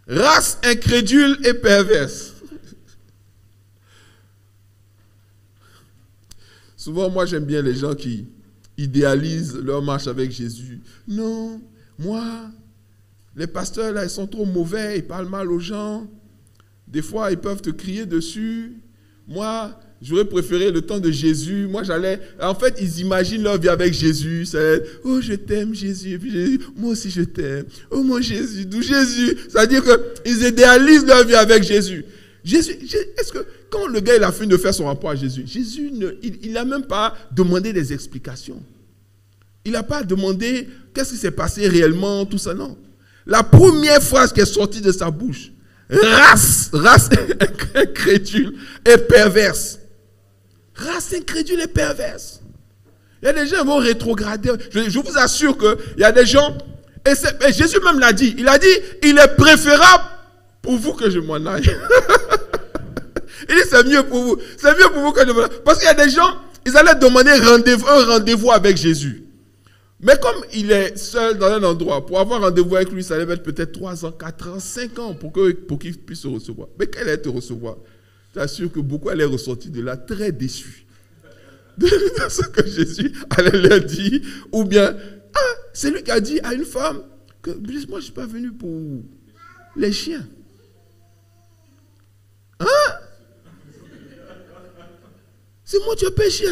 race incrédule et perverse. Souvent, moi, j'aime bien les gens qui idéalisent leur marche avec Jésus. Non, moi, Les pasteurs, là, ils sont trop mauvais, ils parlent mal aux gens. Des fois, ils peuvent te crier dessus. Moi, j'aurais préféré le temps de Jésus. Moi, j'allais... En fait, ils imaginent leur vie avec Jésus. C'est, oh, je t'aime, Jésus. Et puis Jésus, moi aussi, je t'aime. Oh, mon Jésus, d'où Jésus? C'est-à-dire qu'ils idéalisent leur vie avec Jésus. Jésus, est-ce que quand le gars il a fini de faire son rapport à Jésus, Jésus il n'a même pas demandé des explications. Il n'a pas demandé qu'est-ce qui s'est passé réellement, tout ça, non. La première phrase qui est sortie de sa bouche, race incrédule et perverse. Race incrédule et perverse. Il y a des gens qui vont rétrograder. Je vous assure qu'il y a des gens, et Jésus même l'a dit, il a dit, il est préférable pour vous que je m'en aille. Il dit, c'est mieux pour vous. C'est mieux pour vous que je m'en aille. Parce qu'il y a des gens, ils allaient demander un rendez-vous avec Jésus. Mais comme il est seul dans un endroit, pour avoir rendez-vous avec lui, ça allait mettre peut-être 3 ans, 4 ans, 5 ans pour qu'il puisse se recevoir. Mais quand il allait te recevoir, je t'assure que beaucoup allaient ressortir de là très déçus de ce que Jésus allait leur dire. Ou bien, c'est lui qui a dit à une femme que moi je ne suis pas venu pour les chiens. C'est moi tu es péché.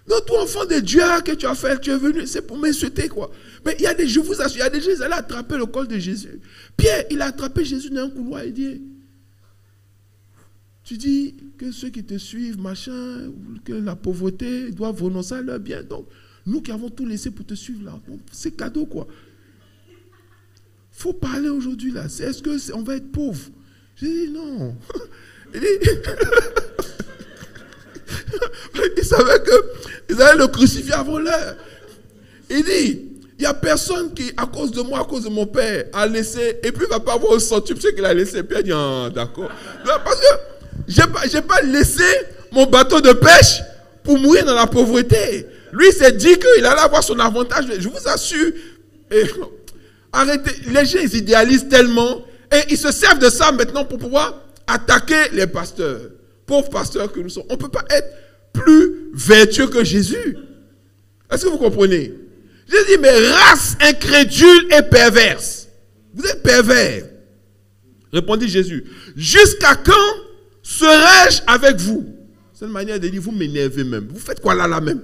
Donc, toi, enfant de Dieu que tu as fait, tu es venu, c'est pour m'insulter, quoi. Mais il y a des, je vous assure, il y a des gens, ils allaient attraper le col de Jésus. Pierre, il a attrapé Jésus dans un couloir et dit, tu dis que ceux qui te suivent, machin, que la pauvreté doivent renoncer à leur bien. Donc, nous qui avons tout laissé pour te suivre, là, c'est cadeau, quoi. Il faut parler aujourd'hui, là. Est-ce qu'on va être pauvre? J'ai dit, non. Il dit... Il savait qu'ils allaient le crucifier avant l'heure. Il dit, il n'y a personne qui, à cause de moi, à cause de mon père, a laissé, et puis il ne va pas avoir un centuple ce qu'il a laissé. Puis il dit, d'accord. Parce que je n'ai pas laissé mon bateau de pêche pour mourir dans la pauvreté. Lui, il s'est dit qu'il allait avoir son avantage. Je vous assure, arrêtez. Les gens, ils idéalisent tellement, et ils se servent de ça maintenant pour pouvoir attaquer les pasteurs. Pauvres pasteurs que nous sommes. On ne peut pas être plus vertueux que Jésus. Est-ce que vous comprenez? Jésus dit, mais race incrédule et perverse. Vous êtes pervers. Répondit Jésus. Jusqu'à quand serai-je avec vous? C'est une manière de dire, vous m'énervez même. Vous faites quoi là même?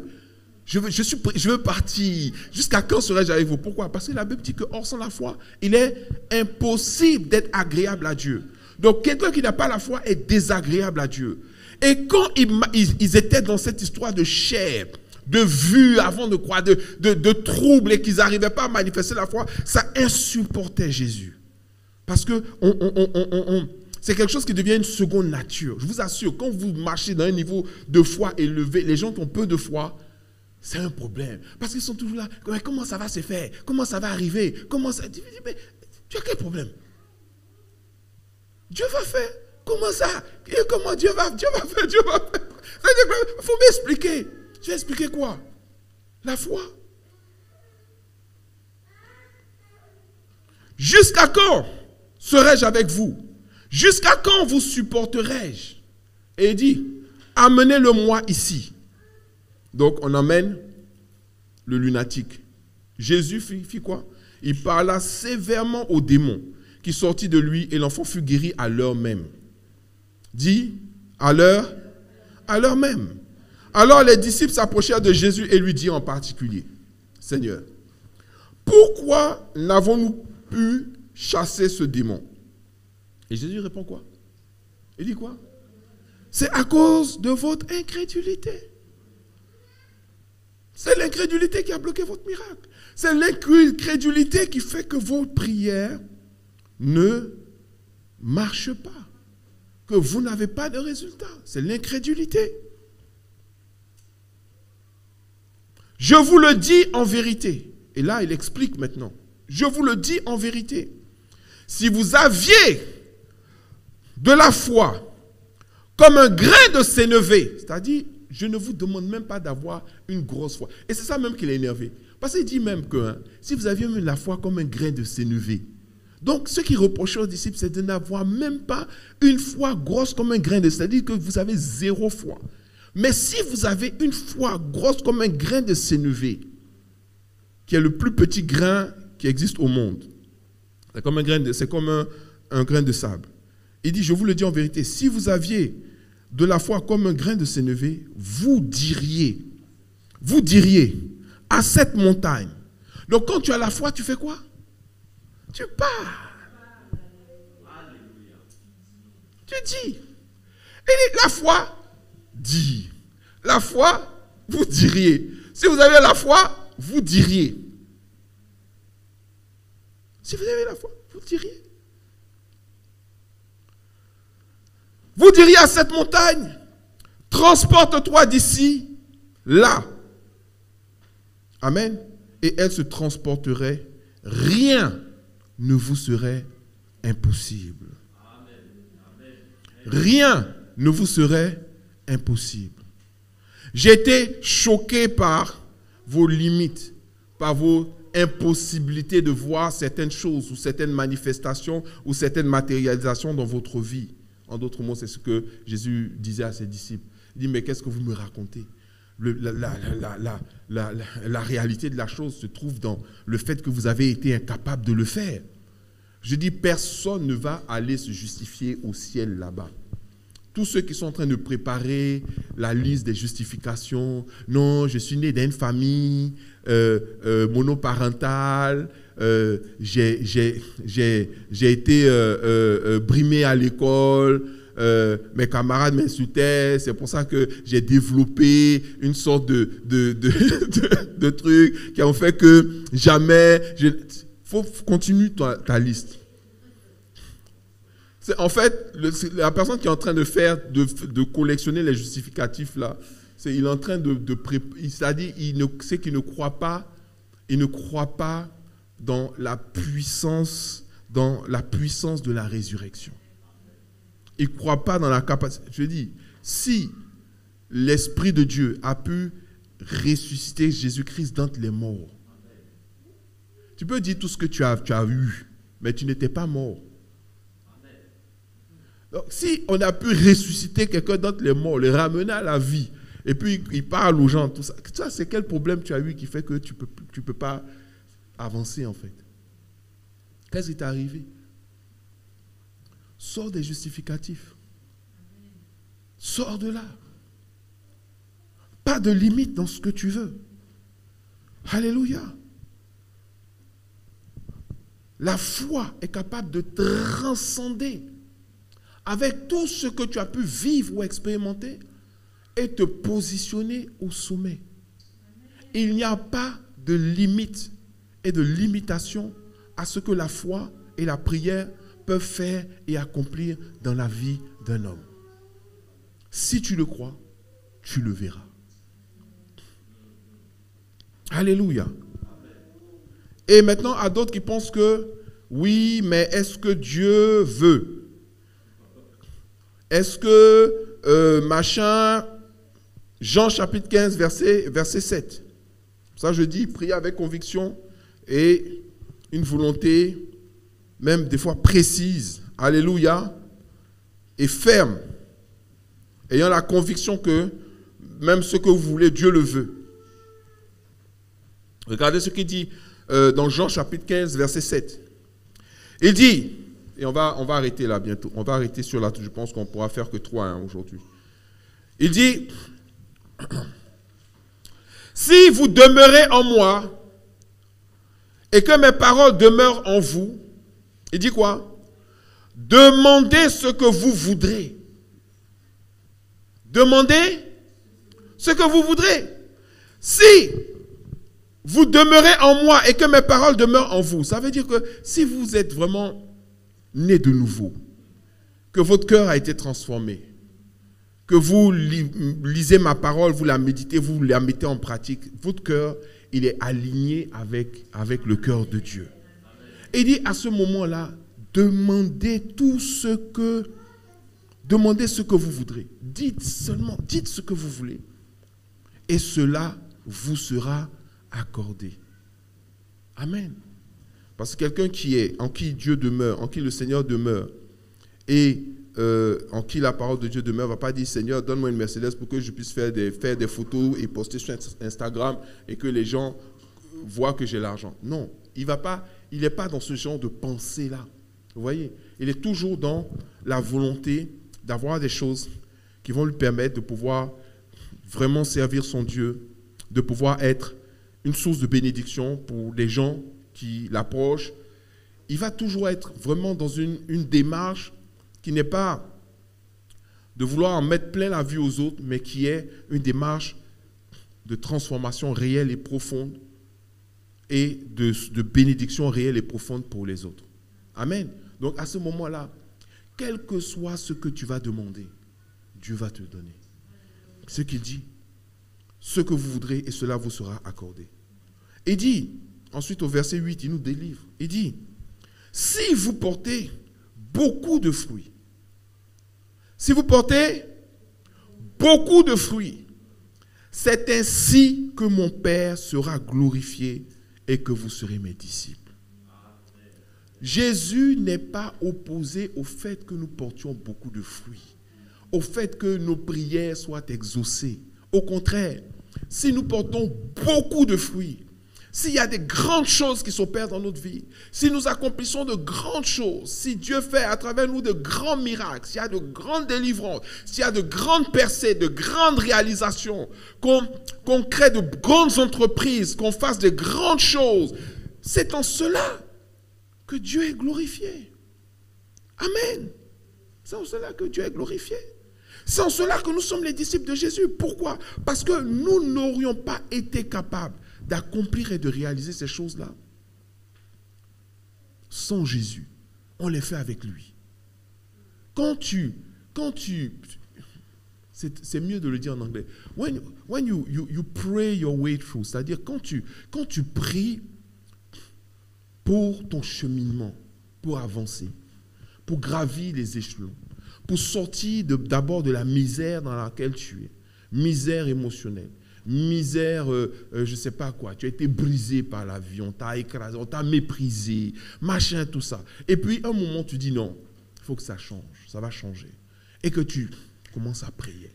Je veux partir. Jusqu'à quand serai-je avec vous? Pourquoi? Parce que la Bible dit que hors sans la foi, il est impossible d'être agréable à Dieu. Donc, quelqu'un qui n'a pas la foi est désagréable à Dieu. Et quand ils étaient dans cette histoire de chair, de vue avant de croire, de troubles et qu'ils n'arrivaient pas à manifester la foi, ça insupportait Jésus. Parce que c'est quelque chose qui devient une seconde nature. Je vous assure, quand vous marchez dans un niveau de foi élevé, les gens qui ont peu de foi, c'est un problème. Parce qu'ils sont toujours là. Comment ça va se faire? Comment ça va arriver? Comment ça... Mais tu as quel problème? Dieu va faire. Comment ça? Et comment Dieu va faire? Il faut m'expliquer. Tu vas expliquer quoi? La foi. Jusqu'à quand serai-je avec vous? Jusqu'à quand vous supporterai-je? Et il dit, amenez-le-moi ici. Donc on emmène le lunatique. Jésus fit quoi? Il parla sévèrement aux démons qui sortit de lui et l'enfant fut guéri à l'heure même. Dit, à l'heure même. Alors les disciples s'approchèrent de Jésus et lui dirent en particulier, Seigneur, pourquoi n'avons-nous pu chasser ce démon? Et Jésus répond quoi? Il dit quoi? C'est à cause de votre incrédulité. C'est l'incrédulité qui a bloqué votre miracle. C'est l'incrédulité qui fait que vos prières ne marchent pas. Que vous n'avez pas de résultat. C'est l'incrédulité. Je vous le dis en vérité. Et là, il explique maintenant. Je vous le dis en vérité. Si vous aviez de la foi comme un grain de sénévé, c'est-à-dire, je ne vous demande même pas d'avoir une grosse foi. Et c'est ça même qui l'a énervé. Parce qu'il dit même que si vous aviez même la foi comme un grain de sénévé, donc ce qui reprochait aux disciples, c'est de n'avoir même pas une foi grosse comme un grain de sénévé, c'est-à-dire que vous avez zéro foi. Mais si vous avez une foi grosse comme un grain de sénévé, qui est le plus petit grain qui existe au monde, C'est comme un grain de sable. Il dit, je vous le dis en vérité, si vous aviez de la foi comme un grain de sénévé, vous diriez à cette montagne. Donc quand tu as la foi, tu fais quoi? Tu pars. Tu dis. Et la foi dit. La foi, vous diriez. Si vous avez la foi, vous diriez. Si vous avez la foi, vous diriez. Vous diriez à cette montagne, transporte-toi d'ici, là. Amen. Et elle se transporterait. Rien ne vous serait impossible. Rien ne vous serait impossible. J'ai été choqué par vos limites, par vos impossibilités de voir certaines choses ou certaines manifestations ou certaines matérialisations dans votre vie. En d'autres mots, c'est ce que Jésus disait à ses disciples. Il dit, mais qu'est-ce que vous me racontez? La réalité de la chose se trouve dans le fait que vous avez été incapable de le faire. Je dis, personne ne va aller se justifier au ciel là-bas. Tous ceux qui sont en train de préparer la liste des justifications, non, je suis né d'une famille monoparentale, j'ai été brimé à l'école, mes camarades m'insultaient, c'est pour ça que j'ai développé une sorte de trucs qui ont fait que jamais... Il faut continuer ta liste. En fait, la personne qui est en train de collectionner les justificatifs là, il est en train c'est-à-dire c'est qu'il ne croit pas dans la puissance de la résurrection. Il ne croit pas dans la capacité. Je dis, si l'Esprit de Dieu a pu ressusciter Jésus-Christ d'entre les morts, tu peux dire tout ce que tu as eu, mais tu n'étais pas mort. Donc, si on a pu ressusciter quelqu'un d'entre les morts, le ramener à la vie, et puis il parle aux gens, tout ça, c'est quel problème tu as eu qui fait que tu peux pas avancer en fait? Qu'est-ce qui t'est arrivé? Sors des justificatifs. Sors de là. Pas de limite dans ce que tu veux. Alléluia. La foi est capable de transcender avec tout ce que tu as pu vivre ou expérimenter et te positionner au sommet. Il n'y a pas de limite et de limitation à ce que la foi et la prière peuvent faire et accomplir dans la vie d'un homme. Si tu le crois, tu le verras. Alléluia. Et maintenant, à d'autres qui pensent que, oui, mais est-ce que Dieu veut? Est-ce que, Jean chapitre 15, verset 7. Ça, je dis, prier avec conviction et une volonté, même des fois précise, alléluia, et ferme, ayant la conviction que même ce que vous voulez, Dieu le veut. Regardez ce qu'il dit dans Jean chapitre 15, verset 7. Il dit, et on va arrêter là bientôt, on va arrêter sur là, je pense qu'on ne pourra faire que 3 aujourd'hui. Il dit, si vous demeurez en moi et que mes paroles demeurent en vous, il dit quoi? Demandez ce que vous voudrez. Demandez ce que vous voudrez. Si vous demeurez en moi et que mes paroles demeurent en vous, ça veut dire que si vous êtes vraiment né de nouveau, que votre cœur a été transformé, que vous lisez ma parole, vous la méditez, vous la mettez en pratique, votre cœur, il est aligné avec le cœur de Dieu. Et il dit à ce moment-là, demandez ce que vous voudrez. Dites ce que vous voulez. Et cela vous sera accordé. Amen. Parce que quelqu'un en qui Dieu demeure, en qui le Seigneur demeure, et en qui la parole de Dieu demeure, ne va pas dire, Seigneur, donne-moi une Mercedes pour que je puisse faire des photos et poster sur Instagram et que les gens voient que j'ai l'argent. Non, il ne va pas il n'est pas dans ce genre de pensée-là. Vous voyez, il est toujours dans la volonté d'avoir des choses qui vont lui permettre de pouvoir vraiment servir son Dieu, de pouvoir être une source de bénédiction pour les gens qui l'approchent. Il va toujours être vraiment dans une démarche qui n'est pas de vouloir en mettre plein la vue aux autres, mais qui est une démarche de transformation réelle et profonde et de bénédiction réelle et profonde pour les autres. Amen. Donc à ce moment-là, quel que soit ce que tu vas demander, Dieu va te donner. Ce qu'il dit, ce que vous voudrez et cela vous sera accordé. Il dit, ensuite au verset 8, il nous délivre. Il dit, si vous portez beaucoup de fruits, si vous portez beaucoup de fruits, c'est ainsi que mon Père sera glorifié et que vous serez mes disciples. Jésus n'est pas opposé au fait que nous portions beaucoup de fruits, au fait que nos prières soient exaucées. Au contraire, si nous portons beaucoup de fruits, s'il y a des grandes choses qui s'opèrent dans notre vie, si nous accomplissons de grandes choses, si Dieu fait à travers nous de grands miracles, s'il y a de grandes délivrances, s'il y a de grandes percées, de grandes réalisations, qu'on crée de grandes entreprises, qu'on fasse de grandes choses, c'est en cela que Dieu est glorifié. Amen. C'est en cela que Dieu est glorifié. C'est en cela que nous sommes les disciples de Jésus. Pourquoi? Parce que nous n'aurions pas été capables d'accomplir et de réaliser ces choses-là sans Jésus. On les fait avec lui. C'est mieux de le dire en anglais. When you pray your way through, c'est-à-dire quand tu pries pour ton cheminement, pour avancer, pour gravir les échelons, pour sortir d'abord de la misère dans laquelle tu es, misère émotionnelle, misère, je ne sais pas quoi, tu as été brisé par la vie, on t'a écrasé, on t'a méprisé, machin, tout ça. Et puis, un moment, tu dis non, il faut que ça change, ça va changer. Et que tu commences à prier.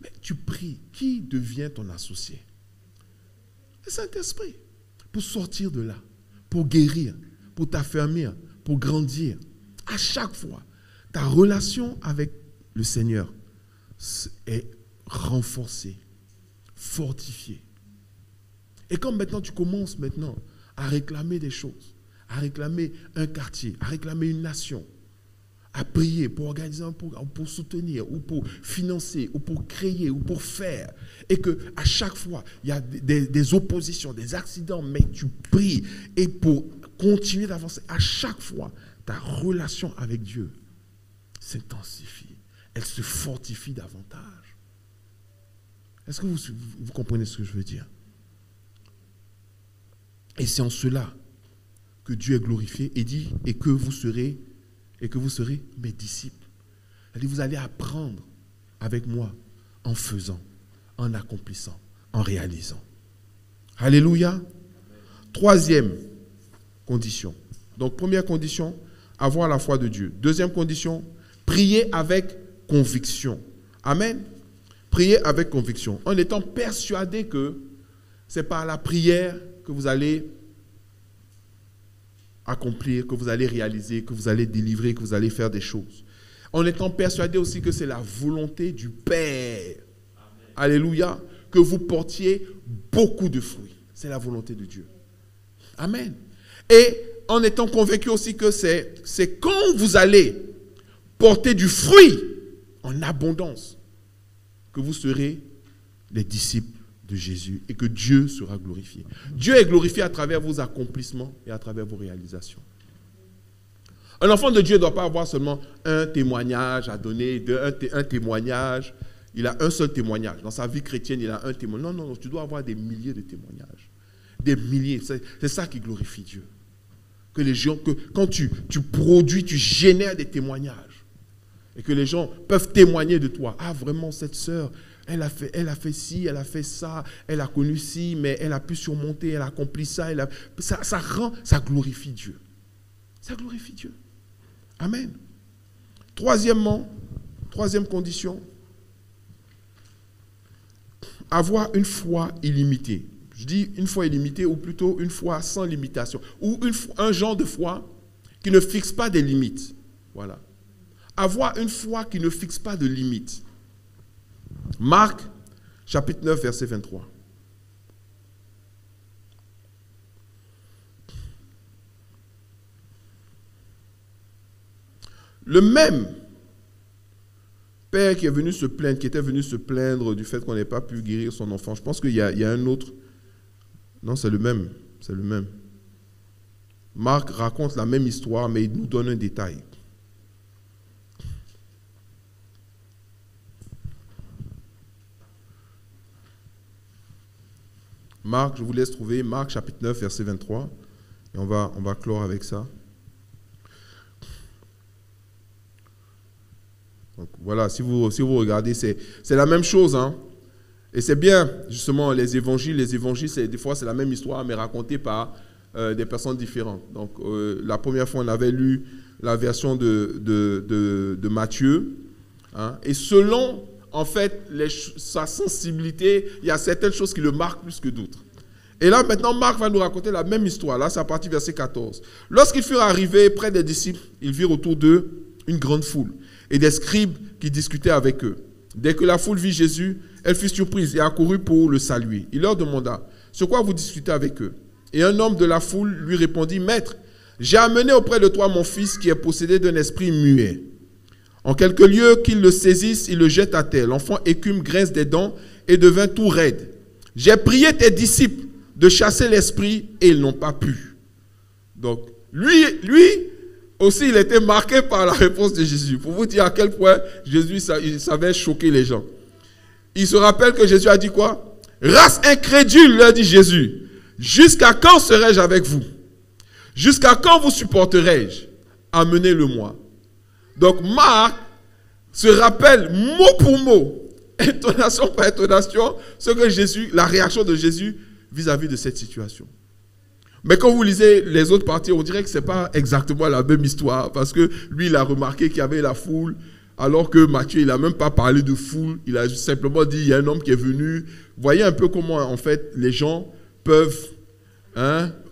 Mais tu pries, qui devient ton associé? Le Saint-Esprit, pour sortir de là, pour guérir, pour t'affermir, pour grandir. À chaque fois, ta relation avec le Seigneur est renforcée, fortifié. Et comme maintenant tu commences à réclamer des choses, à réclamer un quartier, à réclamer une nation, à prier pour organiser un programme, pour soutenir, ou pour financer, ou pour créer, ou pour faire, et que à chaque fois il y a des oppositions, des accidents, mais tu pries, et pour continuer d'avancer, à chaque fois ta relation avec Dieu s'intensifie, elle se fortifie davantage. Est-ce que vous comprenez ce que je veux dire? Et c'est en cela que Dieu est glorifié et dit et que vous serez mes disciples. C'est-à-dire vous allez apprendre avec moi en faisant, en accomplissant, en réalisant. Alléluia. Troisième condition. Donc première condition, avoir la foi de Dieu. Deuxième condition, prier avec conviction. Amen. Prier avec conviction, en étant persuadé que c'est par la prière que vous allez accomplir, que vous allez réaliser, que vous allez délivrer, que vous allez faire des choses. En étant persuadé aussi que c'est la volonté du Père. Amen. Alléluia. Que vous portiez beaucoup de fruits. C'est la volonté de Dieu. Amen. Et en étant convaincu aussi que c'est quand vous allez porter du fruit en abondance que vous serez les disciples de Jésus et que Dieu sera glorifié. Dieu est glorifié à travers vos accomplissements et à travers vos réalisations. Un enfant de Dieu ne doit pas avoir seulement un témoignage à donner, un témoignage. Il a un seul témoignage. Dans sa vie chrétienne, il a un témoignage. Non, tu dois avoir des milliers de témoignages. Des milliers. C'est ça qui glorifie Dieu. Que les gens, quand tu produis, tu génères des témoignages. Et que les gens peuvent témoigner de toi. Ah, vraiment, cette sœur, elle a fait ci, elle a fait ça, elle a connu ci, mais elle a pu surmonter, elle a accompli ça. Ça glorifie Dieu. Ça glorifie Dieu. Amen. Troisième condition, avoir une foi illimitée. Je dis une foi illimitée ou plutôt une foi sans limitation. Ou un genre de foi qui ne fixe pas des limites. Voilà. Avoir une foi qui ne fixe pas de limites. Marc, chapitre 9, verset 23. Le même père qui est venu se plaindre, qui était venu se plaindre du fait qu'on n'ait pas pu guérir son enfant. Je pense qu'il y a un autre. Non, c'est le même. C'est le même. Marc raconte la même histoire, mais il nous donne un détail. Marc, je vous laisse trouver, Marc chapitre 9, verset 23. Et on va clore avec ça. Donc voilà, si vous regardez, c'est la même chose. Hein. Et c'est bien, justement, les évangiles, des fois, c'est la même histoire, mais racontée par des personnes différentes. Donc, la première fois, on avait lu la version de Matthieu. Hein, et selon, en fait, sa sensibilité, il y a certaines choses qui le marquent plus que d'autres. Et là, maintenant, Marc va nous raconter la même histoire. Là, c'est à partir du verset 14. Lorsqu'ils furent arrivés près des disciples, ils virent autour d'eux une grande foule et des scribes qui discutaient avec eux. Dès que la foule vit Jésus, elle fut surprise et accourut pour le saluer. Il leur demanda, sur quoi vous discutez avec eux? Et un homme de la foule lui répondit, Maître, j'ai amené auprès de toi mon fils qui est possédé d'un esprit muet. En quelques lieux qu'il le saisisse, il le jette à terre. L'enfant écume, grince des dents et devint tout raide. J'ai prié tes disciples de chasser l'esprit et ils n'ont pas pu. Donc, lui aussi, il était marqué par la réponse de Jésus. Pour vous dire à quel point Jésus il savait choquer les gens. Il se rappelle que Jésus a dit quoi? Race incrédule, leur dit Jésus. Jusqu'à quand serai-je avec vous? Jusqu'à quand vous supporterai-je? Amenez-le-moi. Donc Marc se rappelle mot pour mot, intonation par intonation, ce que Jésus, la réaction de Jésus vis-à-vis de cette situation. Mais quand vous lisez les autres parties, on dirait que ce n'est pas exactement la même histoire, parce que lui, il a remarqué qu'il y avait la foule, alors que Matthieu, il n'a même pas parlé de foule, il a simplement dit, il y a un homme qui est venu. Voyez un peu comment, en fait, les gens peuvent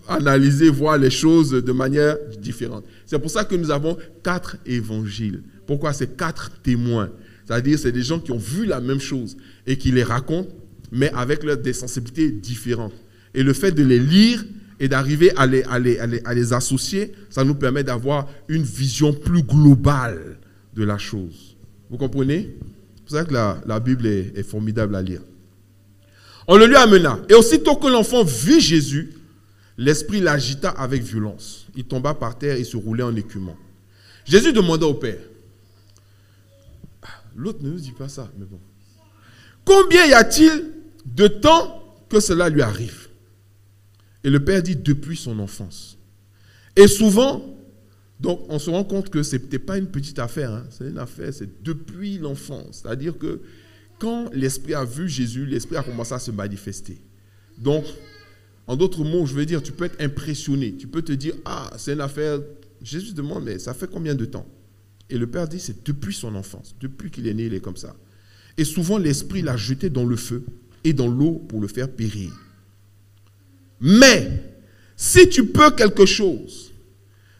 analyser, voir les choses de manière différente. C'est pour ça que nous avons 4 évangiles. Pourquoi? C'est 4 témoins. C'est-à-dire, c'est des gens qui ont vu la même chose et qui les racontent, mais avec des sensibilités différentes. Et le fait de les lire et d'arriver à les associer, ça nous permet d'avoir une vision plus globale de la chose. Vous comprenez? C'est pour ça que la Bible est formidable à lire. On le lui amena. Et aussitôt que l'enfant vit Jésus, l'esprit l'agita avec violence. Il tomba par terre et se roulait en écumant. Jésus demanda au Père. L'autre ne nous dit pas ça, mais bon. Combien y a-t-il de temps que cela lui arrive? Et le Père dit depuis son enfance. Et souvent, donc on se rend compte que ce n'était pas une petite affaire, hein. C'est une affaire, c'est depuis l'enfance. C'est-à-dire que quand l'Esprit a vu Jésus, l'Esprit a commencé à se manifester. Donc, en d'autres mots, je veux dire, tu peux être impressionné. Tu peux te dire, c'est une affaire. Jésus demande, mais ça fait combien de temps? Et le Père dit, c'est depuis son enfance. Depuis qu'il est né, il est comme ça. Et souvent, l'Esprit l'a jeté dans le feu et dans l'eau pour le faire périr. Mais, si tu peux quelque chose,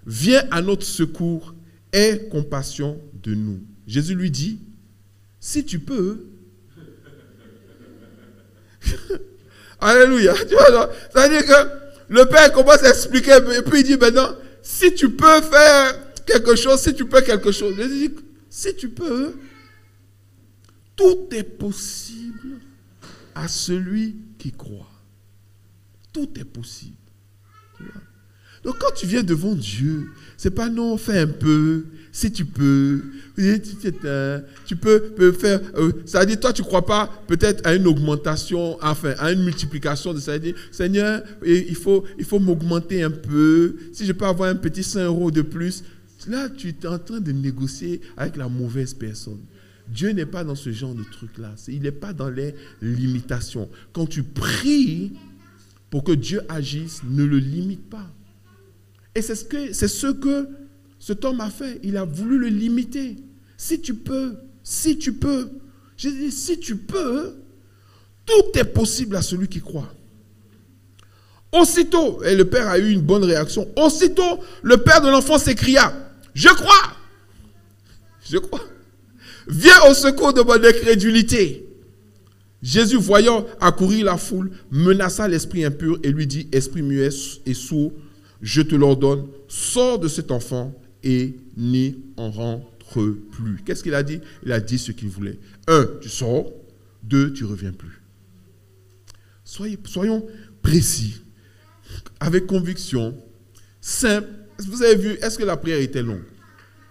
viens à notre secours, aie compassion de nous. Jésus lui dit, si tu peux. Alléluia. C'est-à-dire que le Père commence à expliquer, et puis il dit maintenant, si tu peux faire quelque chose, si tu peux quelque chose. Jésus dit, si tu peux, tout est possible à celui qui croit. Tout est possible. Donc quand tu viens devant Dieu, c'est pas non, fais un peu, si tu peux, tu peux faire, ça veut dire, toi tu ne crois pas peut-être à une augmentation, enfin à une multiplication de ça, ça veut dire, Seigneur, il faut m'augmenter un peu, si je peux avoir un petit 5 € de plus, là tu es en train de négocier avec la mauvaise personne. Dieu n'est pas dans ce genre de truc-là, il n'est pas dans les limitations. Quand tu pries pour que Dieu agisse, ne le limite pas. Et c'est ce que cet homme a fait. Il a voulu le limiter. Si tu peux. J'ai dit, si tu peux, tout est possible à celui qui croit. Aussitôt, et le père a eu une bonne réaction, aussitôt, le père de l'enfant s'écria, « Je crois, je crois, viens au secours de mon incrédulité. » Jésus, voyant accourir la foule, menaça l'esprit impur et lui dit, « Esprit muet et sourd, je te l'ordonne, sors de cet enfant et n'y en rentre plus. » Qu'est-ce qu'il a dit? Il a dit ce qu'il voulait. 1, tu sors. 2, tu ne reviens plus. Soyons précis, avec conviction, simple. Vous avez vu, est-ce que la prière était longue?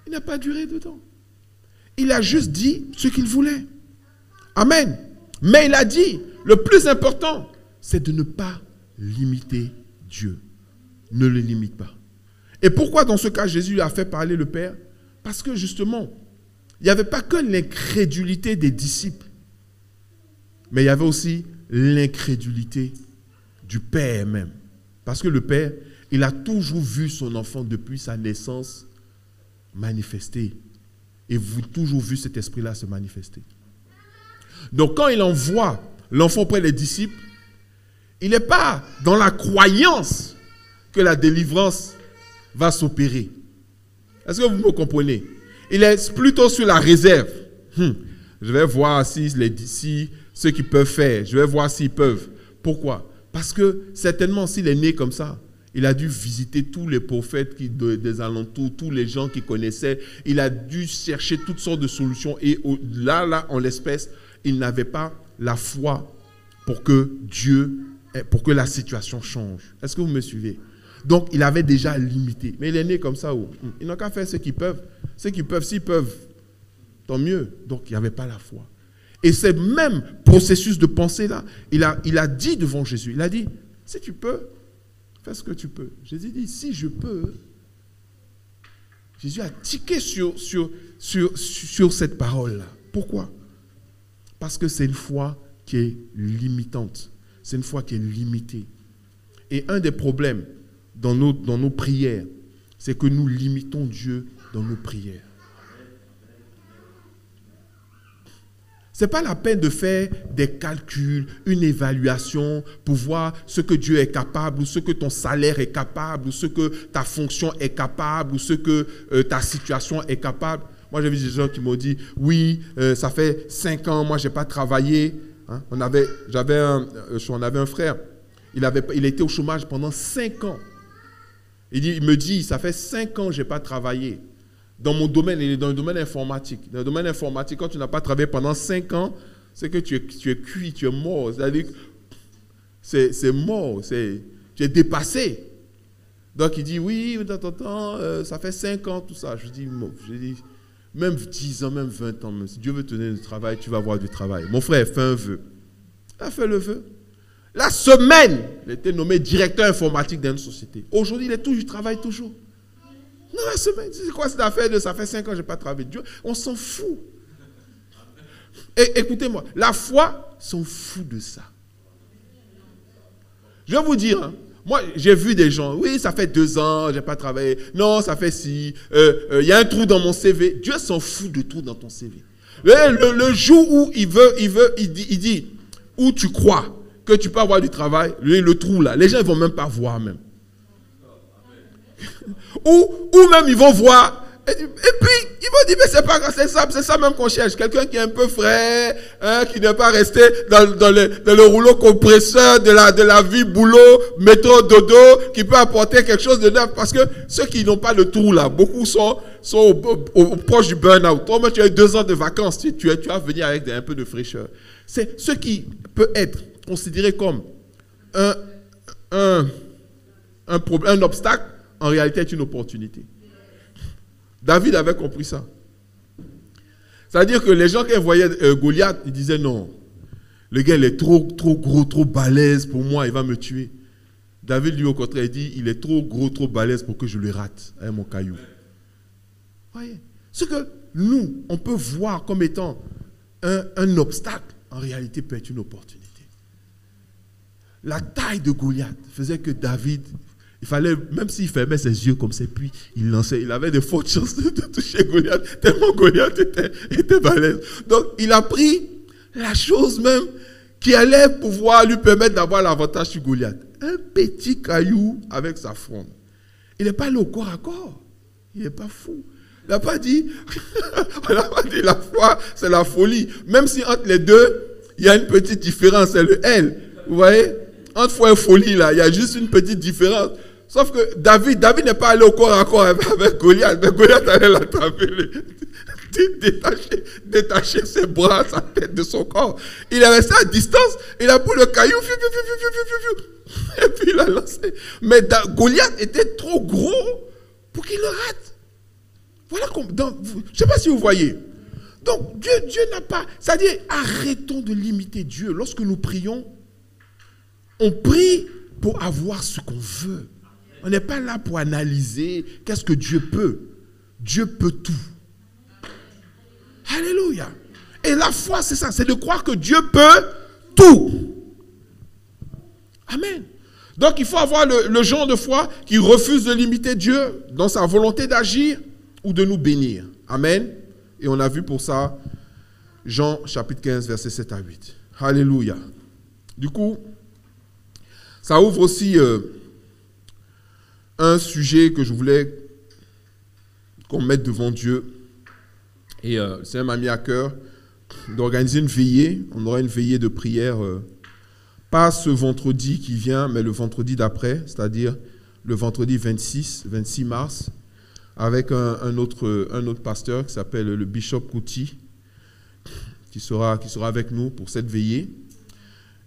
Il n'a pas duré dedans. Il a juste dit ce qu'il voulait. Amen. Mais il a dit, le plus important, c'est de ne pas limiter Dieu. Ne le limite pas. Et pourquoi dans ce cas Jésus a fait parler le Père? Parce que justement, il n'y avait pas que l'incrédulité des disciples, mais il y avait aussi l'incrédulité du Père même. Parce que le Père, il a toujours vu son enfant depuis sa naissance manifester. Et vous toujours vu cet esprit-là se manifester. Donc quand il envoie l'enfant auprès des disciples, il n'est pas dans la croyance que la délivrance va s'opérer. Est-ce que vous me comprenez? Il est plutôt sur la réserve. Je vais voir si ceux qui peuvent faire, je vais voir s'ils peuvent. Pourquoi? Parce que certainement s'il est né comme ça, il a dû visiter tous les prophètes des alentours, tous les gens qu'il connaissait. Il a dû chercher toutes sortes de solutions. Et là, en l'espèce, il n'avait pas la foi pour que la situation change. Est-ce que vous me suivez? Donc, il avait déjà limité. Mais il est né comme ça. Ils n'ont qu'à faire ce qu'ils peuvent. Ceux qui peuvent, s'ils peuvent, tant mieux. Donc, il n'y avait pas la foi. Et ce même processus de pensée-là, il a dit devant Jésus, il a dit, si tu peux, fais ce que tu peux. Jésus dit, si je peux. Jésus a tiqué sur cette parole-là. Pourquoi? Parce que c'est une foi qui est limitante. C'est une foi qui est limitée. Et un des problèmes dans nos prières, c'est que nous limitons Dieu dans nos prières. Ce n'est pas la peine de faire des calculs, une évaluation pour voir ce que Dieu est capable, ou ce que ton salaire est capable, ou ce que ta fonction est capable, ou ce que ta situation est capable. Moi, j'ai vu des gens qui m'ont dit, oui, ça fait 5 ans, moi, je n'ai pas travaillé. Hein? On avait un frère, il était au chômage pendant 5 ans. Il me dit, ça fait 5 ans que je n'ai pas travaillé. Dans mon domaine, il est dans le domaine informatique. Dans le domaine informatique, quand tu n'as pas travaillé pendant 5 ans, c'est que tu es cuit, tu es mort. C'est-à-dire que c'est mort, tu es dépassé. Donc il dit, oui, ça fait 5 ans, tout ça. Je dis, même 10 ans, même 20 ans, même, si Dieu veut te donner du travail, tu vas avoir du travail. Mon frère fait un vœu. Il a fait le vœu. La semaine, il était nommé directeur informatique d'une société. Aujourd'hui, il travaille toujours. Non, la semaine, c'est quoi cette affaire de ça fait 5 ans que je n'ai pas travaillé? Dieu, on s'en fout. Et écoutez-moi, la foi s'en fout de ça. Je vais vous dire, hein, moi j'ai vu des gens, oui, ça fait 2 ans, je n'ai pas travaillé. Non, ça fait si. Il y a un trou dans mon CV. Dieu s'en fout de trou dans ton CV. Le jour où il dit, où tu crois que tu peux avoir du travail, le trou là, les gens ne vont même pas voir même. Ou même ils vont voir et puis ils vont dire mais c'est pas grave, c'est ça même qu'on cherche, quelqu'un qui est un peu frais, hein, qui n'est pas resté dans le rouleau compresseur de la vie boulot, métro, dodo, qui peut apporter quelque chose de neuf, parce que ceux qui n'ont pas le trou là, beaucoup sont proches du burn-out. Toi, tu as 2 ans de vacances, tu vas venir avec un peu de fraîcheur. C'est ce qui peut être considéré comme un obstacle, en réalité est une opportunité. David avait compris ça. C'est-à-dire que les gens qui voyaient Goliath, ils disaient non, le gars il est trop gros, trop balèze pour moi, il va me tuer. David lui au contraire il dit, il est trop gros, trop balèze pour que je le rate avec mon caillou. Voyez, ce que nous, on peut voir comme étant un obstacle, en réalité peut être une opportunité. La taille de Goliath faisait que David, il fallait, même s'il fermait ses yeux comme ça, puis il lançait, il avait de fortes chances de toucher Goliath, tellement Goliath était balèze. Donc, il a pris la chose même qui allait pouvoir lui permettre d'avoir l'avantage sur Goliath. un petit caillou avec sa fronde. Il n'est pas allé au corps à corps. Il n'est pas fou. Il n'a pas dit, on n'a pas dit la foi, c'est la folie. Même si entre les deux, il y a une petite différence, c'est le L. Vous voyez? Entre foi et folie, là, il y a juste une petite différence. Sauf que David n'est pas allé au corps à corps avec Goliath. Mais Goliath allait l'attraper, détacher ses bras, sa tête de son corps. Il est resté à distance, il a pris le caillou, et puis il a lancé. Mais Goliath était trop gros pour qu'il le rate. Voilà, je ne sais pas si vous voyez. Donc, Dieu n'a pas... C'est-à-dire, arrêtons de limiter Dieu. Lorsque nous prions, on prie pour avoir ce qu'on veut. On n'est pas là pour analyser qu'est-ce que Dieu peut. Dieu peut tout. Alléluia. Et la foi, c'est ça. C'est de croire que Dieu peut tout. Amen. Donc, il faut avoir le genre de foi qui refuse de limiter Dieu dans sa volonté d'agir ou de nous bénir. Amen. Et on a vu pour ça Jean chapitre 15, versets 7 à 8. Alléluia. Du coup, ça ouvre aussi un sujet que je voulais qu'on mette devant Dieu. Et le Seigneur m'a mis à cœur d'organiser une veillée. On aura une veillée de prière, pas ce vendredi qui vient, mais le vendredi d'après, c'est-à-dire le vendredi 26 mars, avec un autre pasteur qui s'appelle le Bishop Kouti, qui sera avec nous pour cette veillée.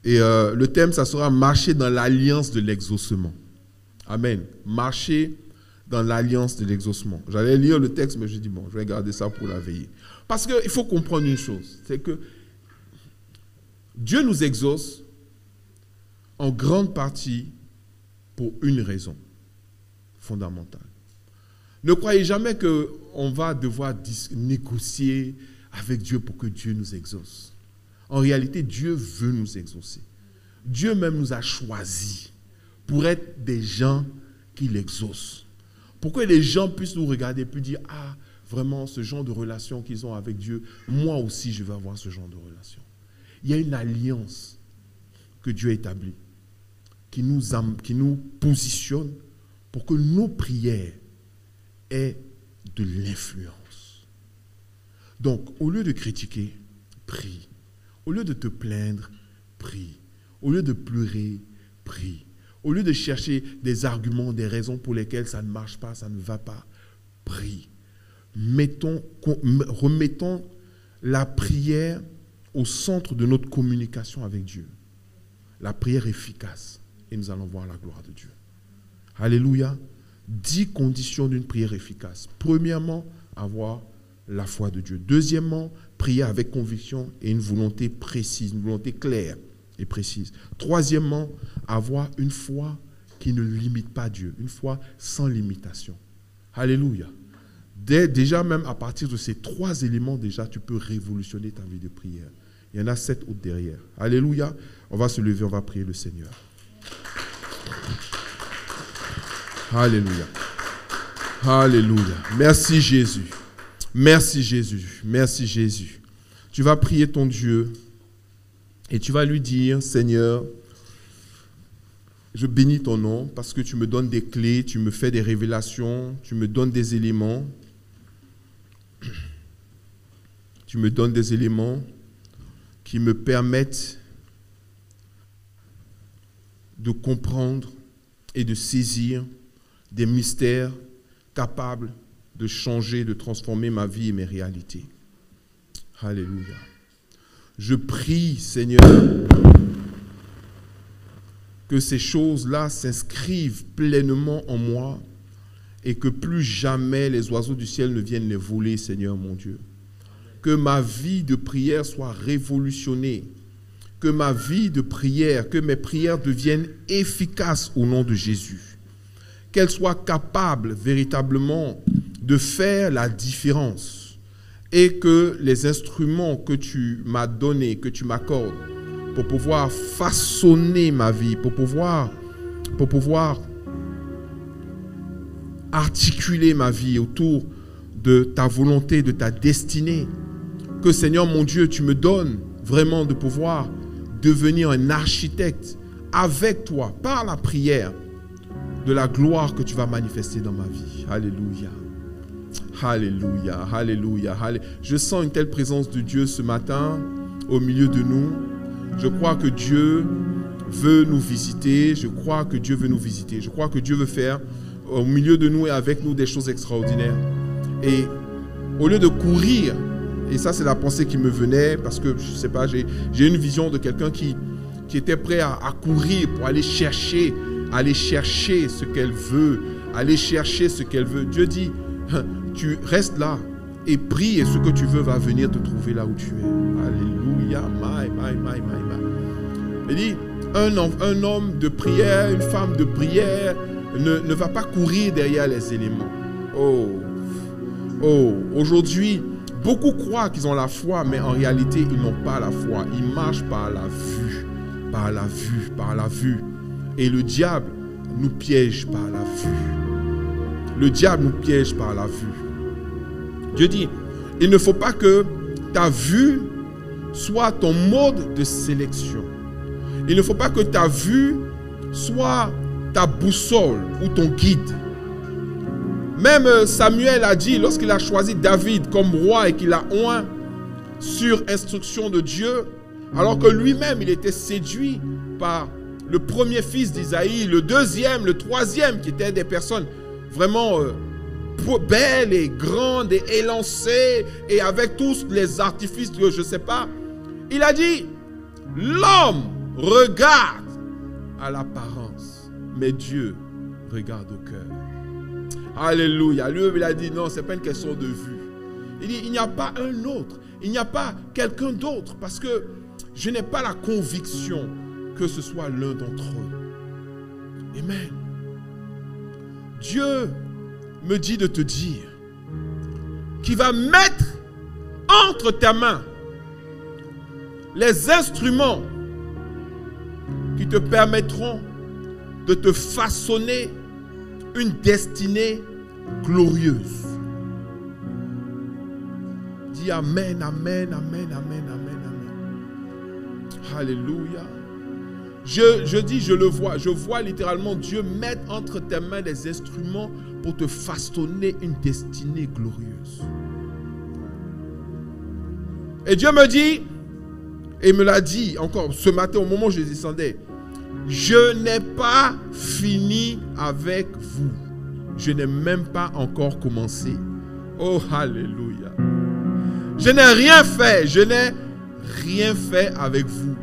Et le thème, ça sera « Marcher dans l'alliance de l'exaucement ». Amen. Marcher dans l'alliance de l'exaucement. J'allais lire le texte, mais je dis, bon, je vais garder ça pour la veillée. Parce qu'il faut comprendre une chose, c'est que Dieu nous exauce en grande partie pour une raison fondamentale. Ne croyez jamais qu'on va devoir négocier avec Dieu pour que Dieu nous exauce. En réalité, Dieu veut nous exaucer. Dieu même nous a choisis pour être des gens qui l'exaucent. Pour que les gens puissent nous regarder et puis dire, ah, vraiment, ce genre de relation qu'ils ont avec Dieu, moi aussi, je vais avoir ce genre de relation. Il y a une alliance que Dieu a établie qui nous positionne pour que nos prières aient de l'influence. Donc, au lieu de critiquer, prie. Au lieu de te plaindre, prie. Au lieu de pleurer, prie. Au lieu de chercher des arguments, des raisons pour lesquelles ça ne marche pas, ça ne va pas, prie. Remettons la prière au centre de notre communication avec Dieu. La prière efficace. Et nous allons voir la gloire de Dieu. Alléluia. 10 conditions d'une prière efficace. Premièrement, avoir la foi de Dieu. Deuxièmement, prier avec conviction et une volonté précise, une volonté claire et précise. Troisièmement, avoir une foi qui ne limite pas Dieu, une foi sans limitation. Alléluia. Déjà, même à partir de ces 3 éléments, déjà, tu peux révolutionner ta vie de prière. Il y en a 7 autres derrière. Alléluia. On va se lever, on va prier le Seigneur. Alléluia. Alléluia. Merci Jésus. Merci Jésus. Merci Jésus. Tu vas prier ton Dieu et tu vas lui dire, Seigneur, je bénis ton nom parce que tu me donnes des clés, tu me fais des révélations, tu me donnes des éléments. Tu me donnes des éléments qui me permettent de comprendre et de saisir des mystères capables de changer, de transformer ma vie et mes réalités. Alléluia. Je prie, Seigneur, que ces choses-là s'inscrivent pleinement en moi et que plus jamais les oiseaux du ciel ne viennent les voler, Seigneur mon Dieu. Que ma vie de prière soit révolutionnée. Que ma vie de prière, que mes prières deviennent efficaces au nom de Jésus. Qu'elles soient capables véritablement de faire la différence et que les instruments que tu m'as donnés, que tu m'accordes pour pouvoir façonner ma vie, pour pouvoir articuler ma vie autour de ta volonté, de ta destinée, que Seigneur mon Dieu, tu me donnes vraiment de pouvoir devenir un architecte avec toi, par la prière, de la gloire que tu vas manifester dans ma vie. Alléluia. Alléluia, alléluia, alléluia. Je sens une telle présence de Dieu ce matin au milieu de nous. Je crois que Dieu veut nous visiter. Je crois que Dieu veut nous visiter. Je crois que Dieu veut faire au milieu de nous et avec nous des choses extraordinaires. Et au lieu de courir, et ça c'est la pensée qui me venait, parce que je ne sais pas, j'ai une vision de quelqu'un qui était prêt à courir pour aller chercher ce qu'elle veut, aller chercher ce qu'elle veut. Dieu dit, tu restes là et prie et ce que tu veux va venir te trouver là où tu es. Alléluia. Il dit, un homme de prière, une femme de prière ne va pas courir derrière les éléments. Aujourd'hui, beaucoup croient qu'ils ont la foi, mais en réalité, ils n'ont pas la foi. Ils marchent par la vue, par la vue, par la vue. Et le diable nous piège par la vue. Le diable nous piège par la vue. Dieu dit, il ne faut pas que ta vue soit ton mode de sélection. Il ne faut pas que ta vue soit ta boussole ou ton guide. Même Samuel a dit, lorsqu'il a choisi David comme roi et qu'il a oint sur instruction de Dieu, alors que lui-même, il était séduit par le premier fils d'Isaïe, le deuxième, le troisième, qui étaient des personnes vraiment belles et grandes et élancées, et avec tous les artifices que je ne sais pas. Il a dit, l'homme regarde à l'apparence, mais Dieu regarde au cœur. Alléluia. Lui, il a dit, non, ce n'est pas une question de vue. Il dit, il n'y a pas un autre, il n'y a pas quelqu'un d'autre, parce que je n'ai pas la conviction que ce soit l'un d'entre eux. Amen. Dieu me dit de te dire qu'il va mettre entre tes mains les instruments qui te permettront de te façonner une destinée glorieuse. Dis amen, amen, amen, amen, amen, amen. Alléluia. Je dis, je le vois. Je vois littéralement Dieu mettre entre tes mains des instruments pour te façonner une destinée glorieuse. Et Dieu me dit, et me l'a dit encore ce matin au moment où je descendais, je n'ai pas fini avec vous. Je n'ai même pas encore commencé. Oh, alléluia. Je n'ai rien fait. Je n'ai rien fait avec vous.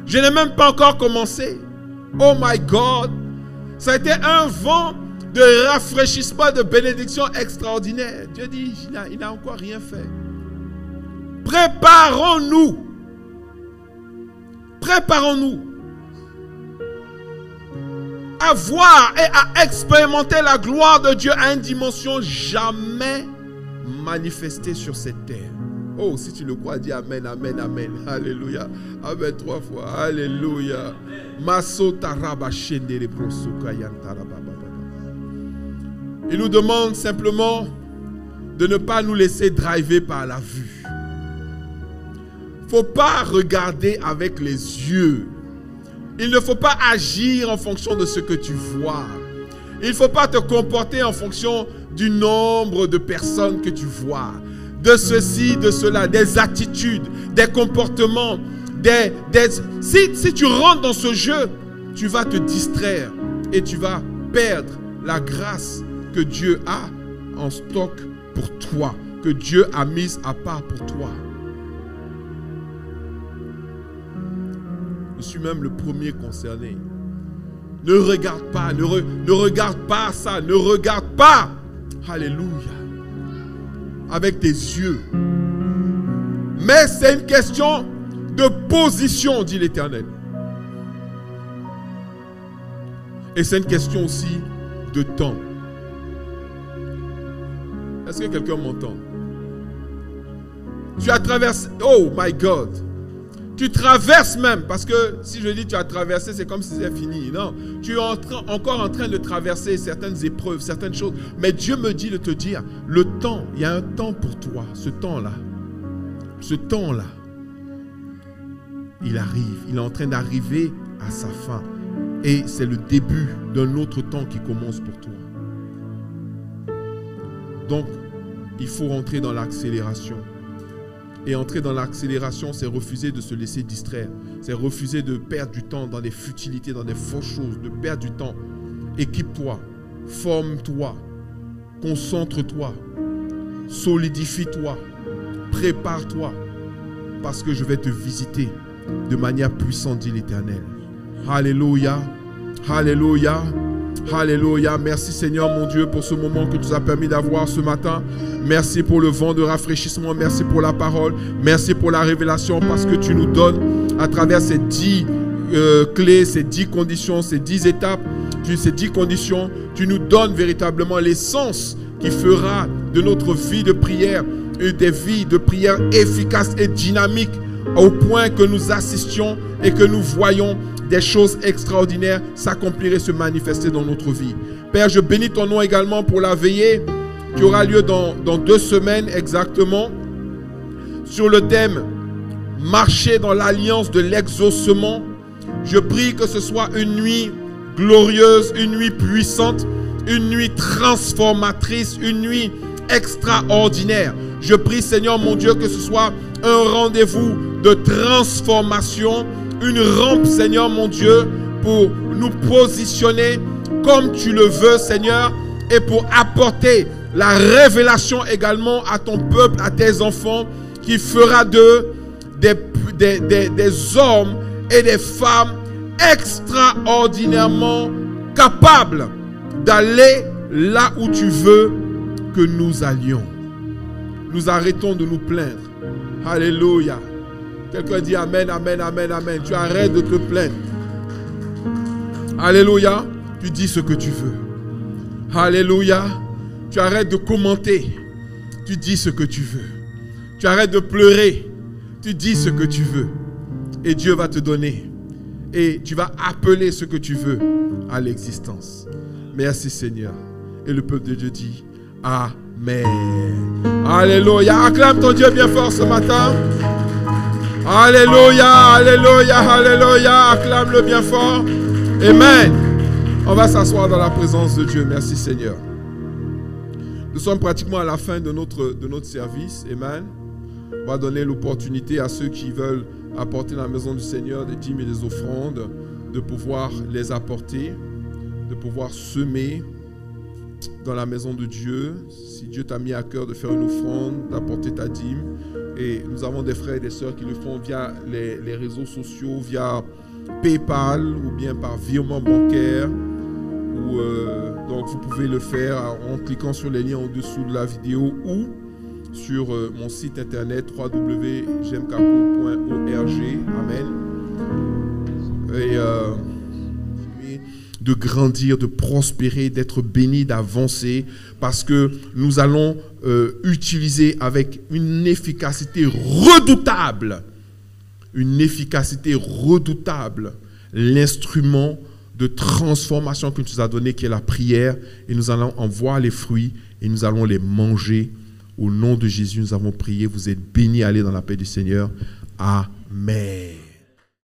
Je n'ai même pas encore commencé. Oh my God. Ça a été un vent de rafraîchissement, de bénédiction extraordinaire. Dieu dit, il n'a encore rien fait. Préparons-nous. Préparons-nous à voir et à expérimenter la gloire de Dieu à une dimension jamais manifestée sur cette terre. Oh, si tu le crois, dis amen, amen, amen. Alléluia. Amen 3 fois. Alléluia. Il nous demande simplement de ne pas nous laisser driver par la vue. Il ne faut pas regarder avec les yeux. Il ne faut pas agir en fonction de ce que tu vois. Il ne faut pas te comporter en fonction du nombre de personnes que tu vois. De ceci, de cela, des attitudes, des comportements. Si tu rentres dans ce jeu, tu vas te distraire et tu vas perdre la grâce que Dieu a en stock pour toi, que Dieu a mise à part pour toi. Je suis même le premier concerné. Ne regarde pas, ne regarde pas ça, ne regarde pas. Alléluia. Avec tes yeux. Mais c'est une question de position, dit l'Éternel. Et c'est une question aussi de temps. Est-ce que quelqu'un m'entend? Tu as traversé, oh my God. Tu traverses même, parce que si je dis tu as traversé, c'est comme si c'était fini. Non, tu es encore en train de traverser certaines épreuves, certaines choses. Mais Dieu me dit de te dire, le temps, il y a un temps pour toi, ce temps-là, il arrive, il est en train d'arriver à sa fin. Et c'est le début d'un autre temps qui commence pour toi. Donc, il faut rentrer dans l'accélération. Et entrer dans l'accélération, c'est refuser de se laisser distraire. C'est refuser de perdre du temps dans des futilités, dans des fausses choses, de perdre du temps. Équipe-toi, forme-toi, concentre-toi, solidifie-toi, prépare-toi, parce que je vais te visiter de manière puissante, dit l'Éternel. Alléluia, alléluia, alléluia. Merci Seigneur mon Dieu pour ce moment que tu nous as permis d'avoir ce matin. Merci pour le vent de rafraîchissement, merci pour la parole, merci pour la révélation, parce que tu nous donnes à travers ces 10 clés, ces 10 conditions, ces 10 étapes, ces 10 conditions, tu nous donnes véritablement l'essence qui fera de notre vie de prière des vies de prière efficaces et dynamiques, au point que nous assistions et que nous voyons des choses extraordinaires s'accomplir et se manifester dans notre vie. Père, je bénis ton nom également pour la veillée qui aura lieu dans 2 semaines exactement, sur le thème « Marcher dans l'alliance de l'exaucement ». Je prie que ce soit une nuit glorieuse, une nuit puissante, une nuit transformatrice, une nuit extraordinaire. Je prie, Seigneur mon Dieu, que ce soit un rendez-vous de transformation, une rampe, Seigneur mon Dieu, pour nous positionner comme tu le veux, Seigneur, et pour apporter la révélation également à ton peuple, à tes enfants, qui fera d'eux des hommes et des femmes extraordinairement capables d'aller là où tu veux que nous allions. Nous arrêtons de nous plaindre. Alléluia. Quelqu'un dit amen, amen, amen, amen. Tu arrêtes de te plaindre. Alléluia. Tu dis ce que tu veux. Alléluia. Tu arrêtes de commenter. Tu dis ce que tu veux. Tu arrêtes de pleurer. Tu dis ce que tu veux. Et Dieu va te donner. Et tu vas appeler ce que tu veux à l'existence. Merci Seigneur. Et le peuple de Dieu dit amen. Alléluia. Acclame ton Dieu bien fort ce matin. Alléluia, alléluia, alléluia. Acclame-le bien fort. Amen. On va s'asseoir dans la présence de Dieu. Merci Seigneur. Nous sommes pratiquement à la fin de notre service. Amen. On va donner l'opportunité à ceux qui veulent apporter dans la maison du Seigneur des dîmes et des offrandes, de pouvoir les apporter, de pouvoir semer dans la maison de Dieu. Si Dieu t'a mis à cœur de faire une offrande, d'apporter ta dîme. Et nous avons des frères et des sœurs qui le font via les réseaux sociaux, via PayPal ou bien par virement bancaire. Donc vous pouvez le faire en cliquant sur les liens en-dessous de la vidéo ou sur mon site internet www.jmcapo.org. Amen. Et de grandir, de prospérer, d'être béni, d'avancer, parce que nous allons utiliser avec une efficacité redoutable, l'instrument de transformation que tu nous as donné, qui est la prière, et nous allons en voir les fruits et nous allons les manger. Au nom de Jésus, nous avons prié. Vous êtes bénis. Allez dans la paix du Seigneur. Amen.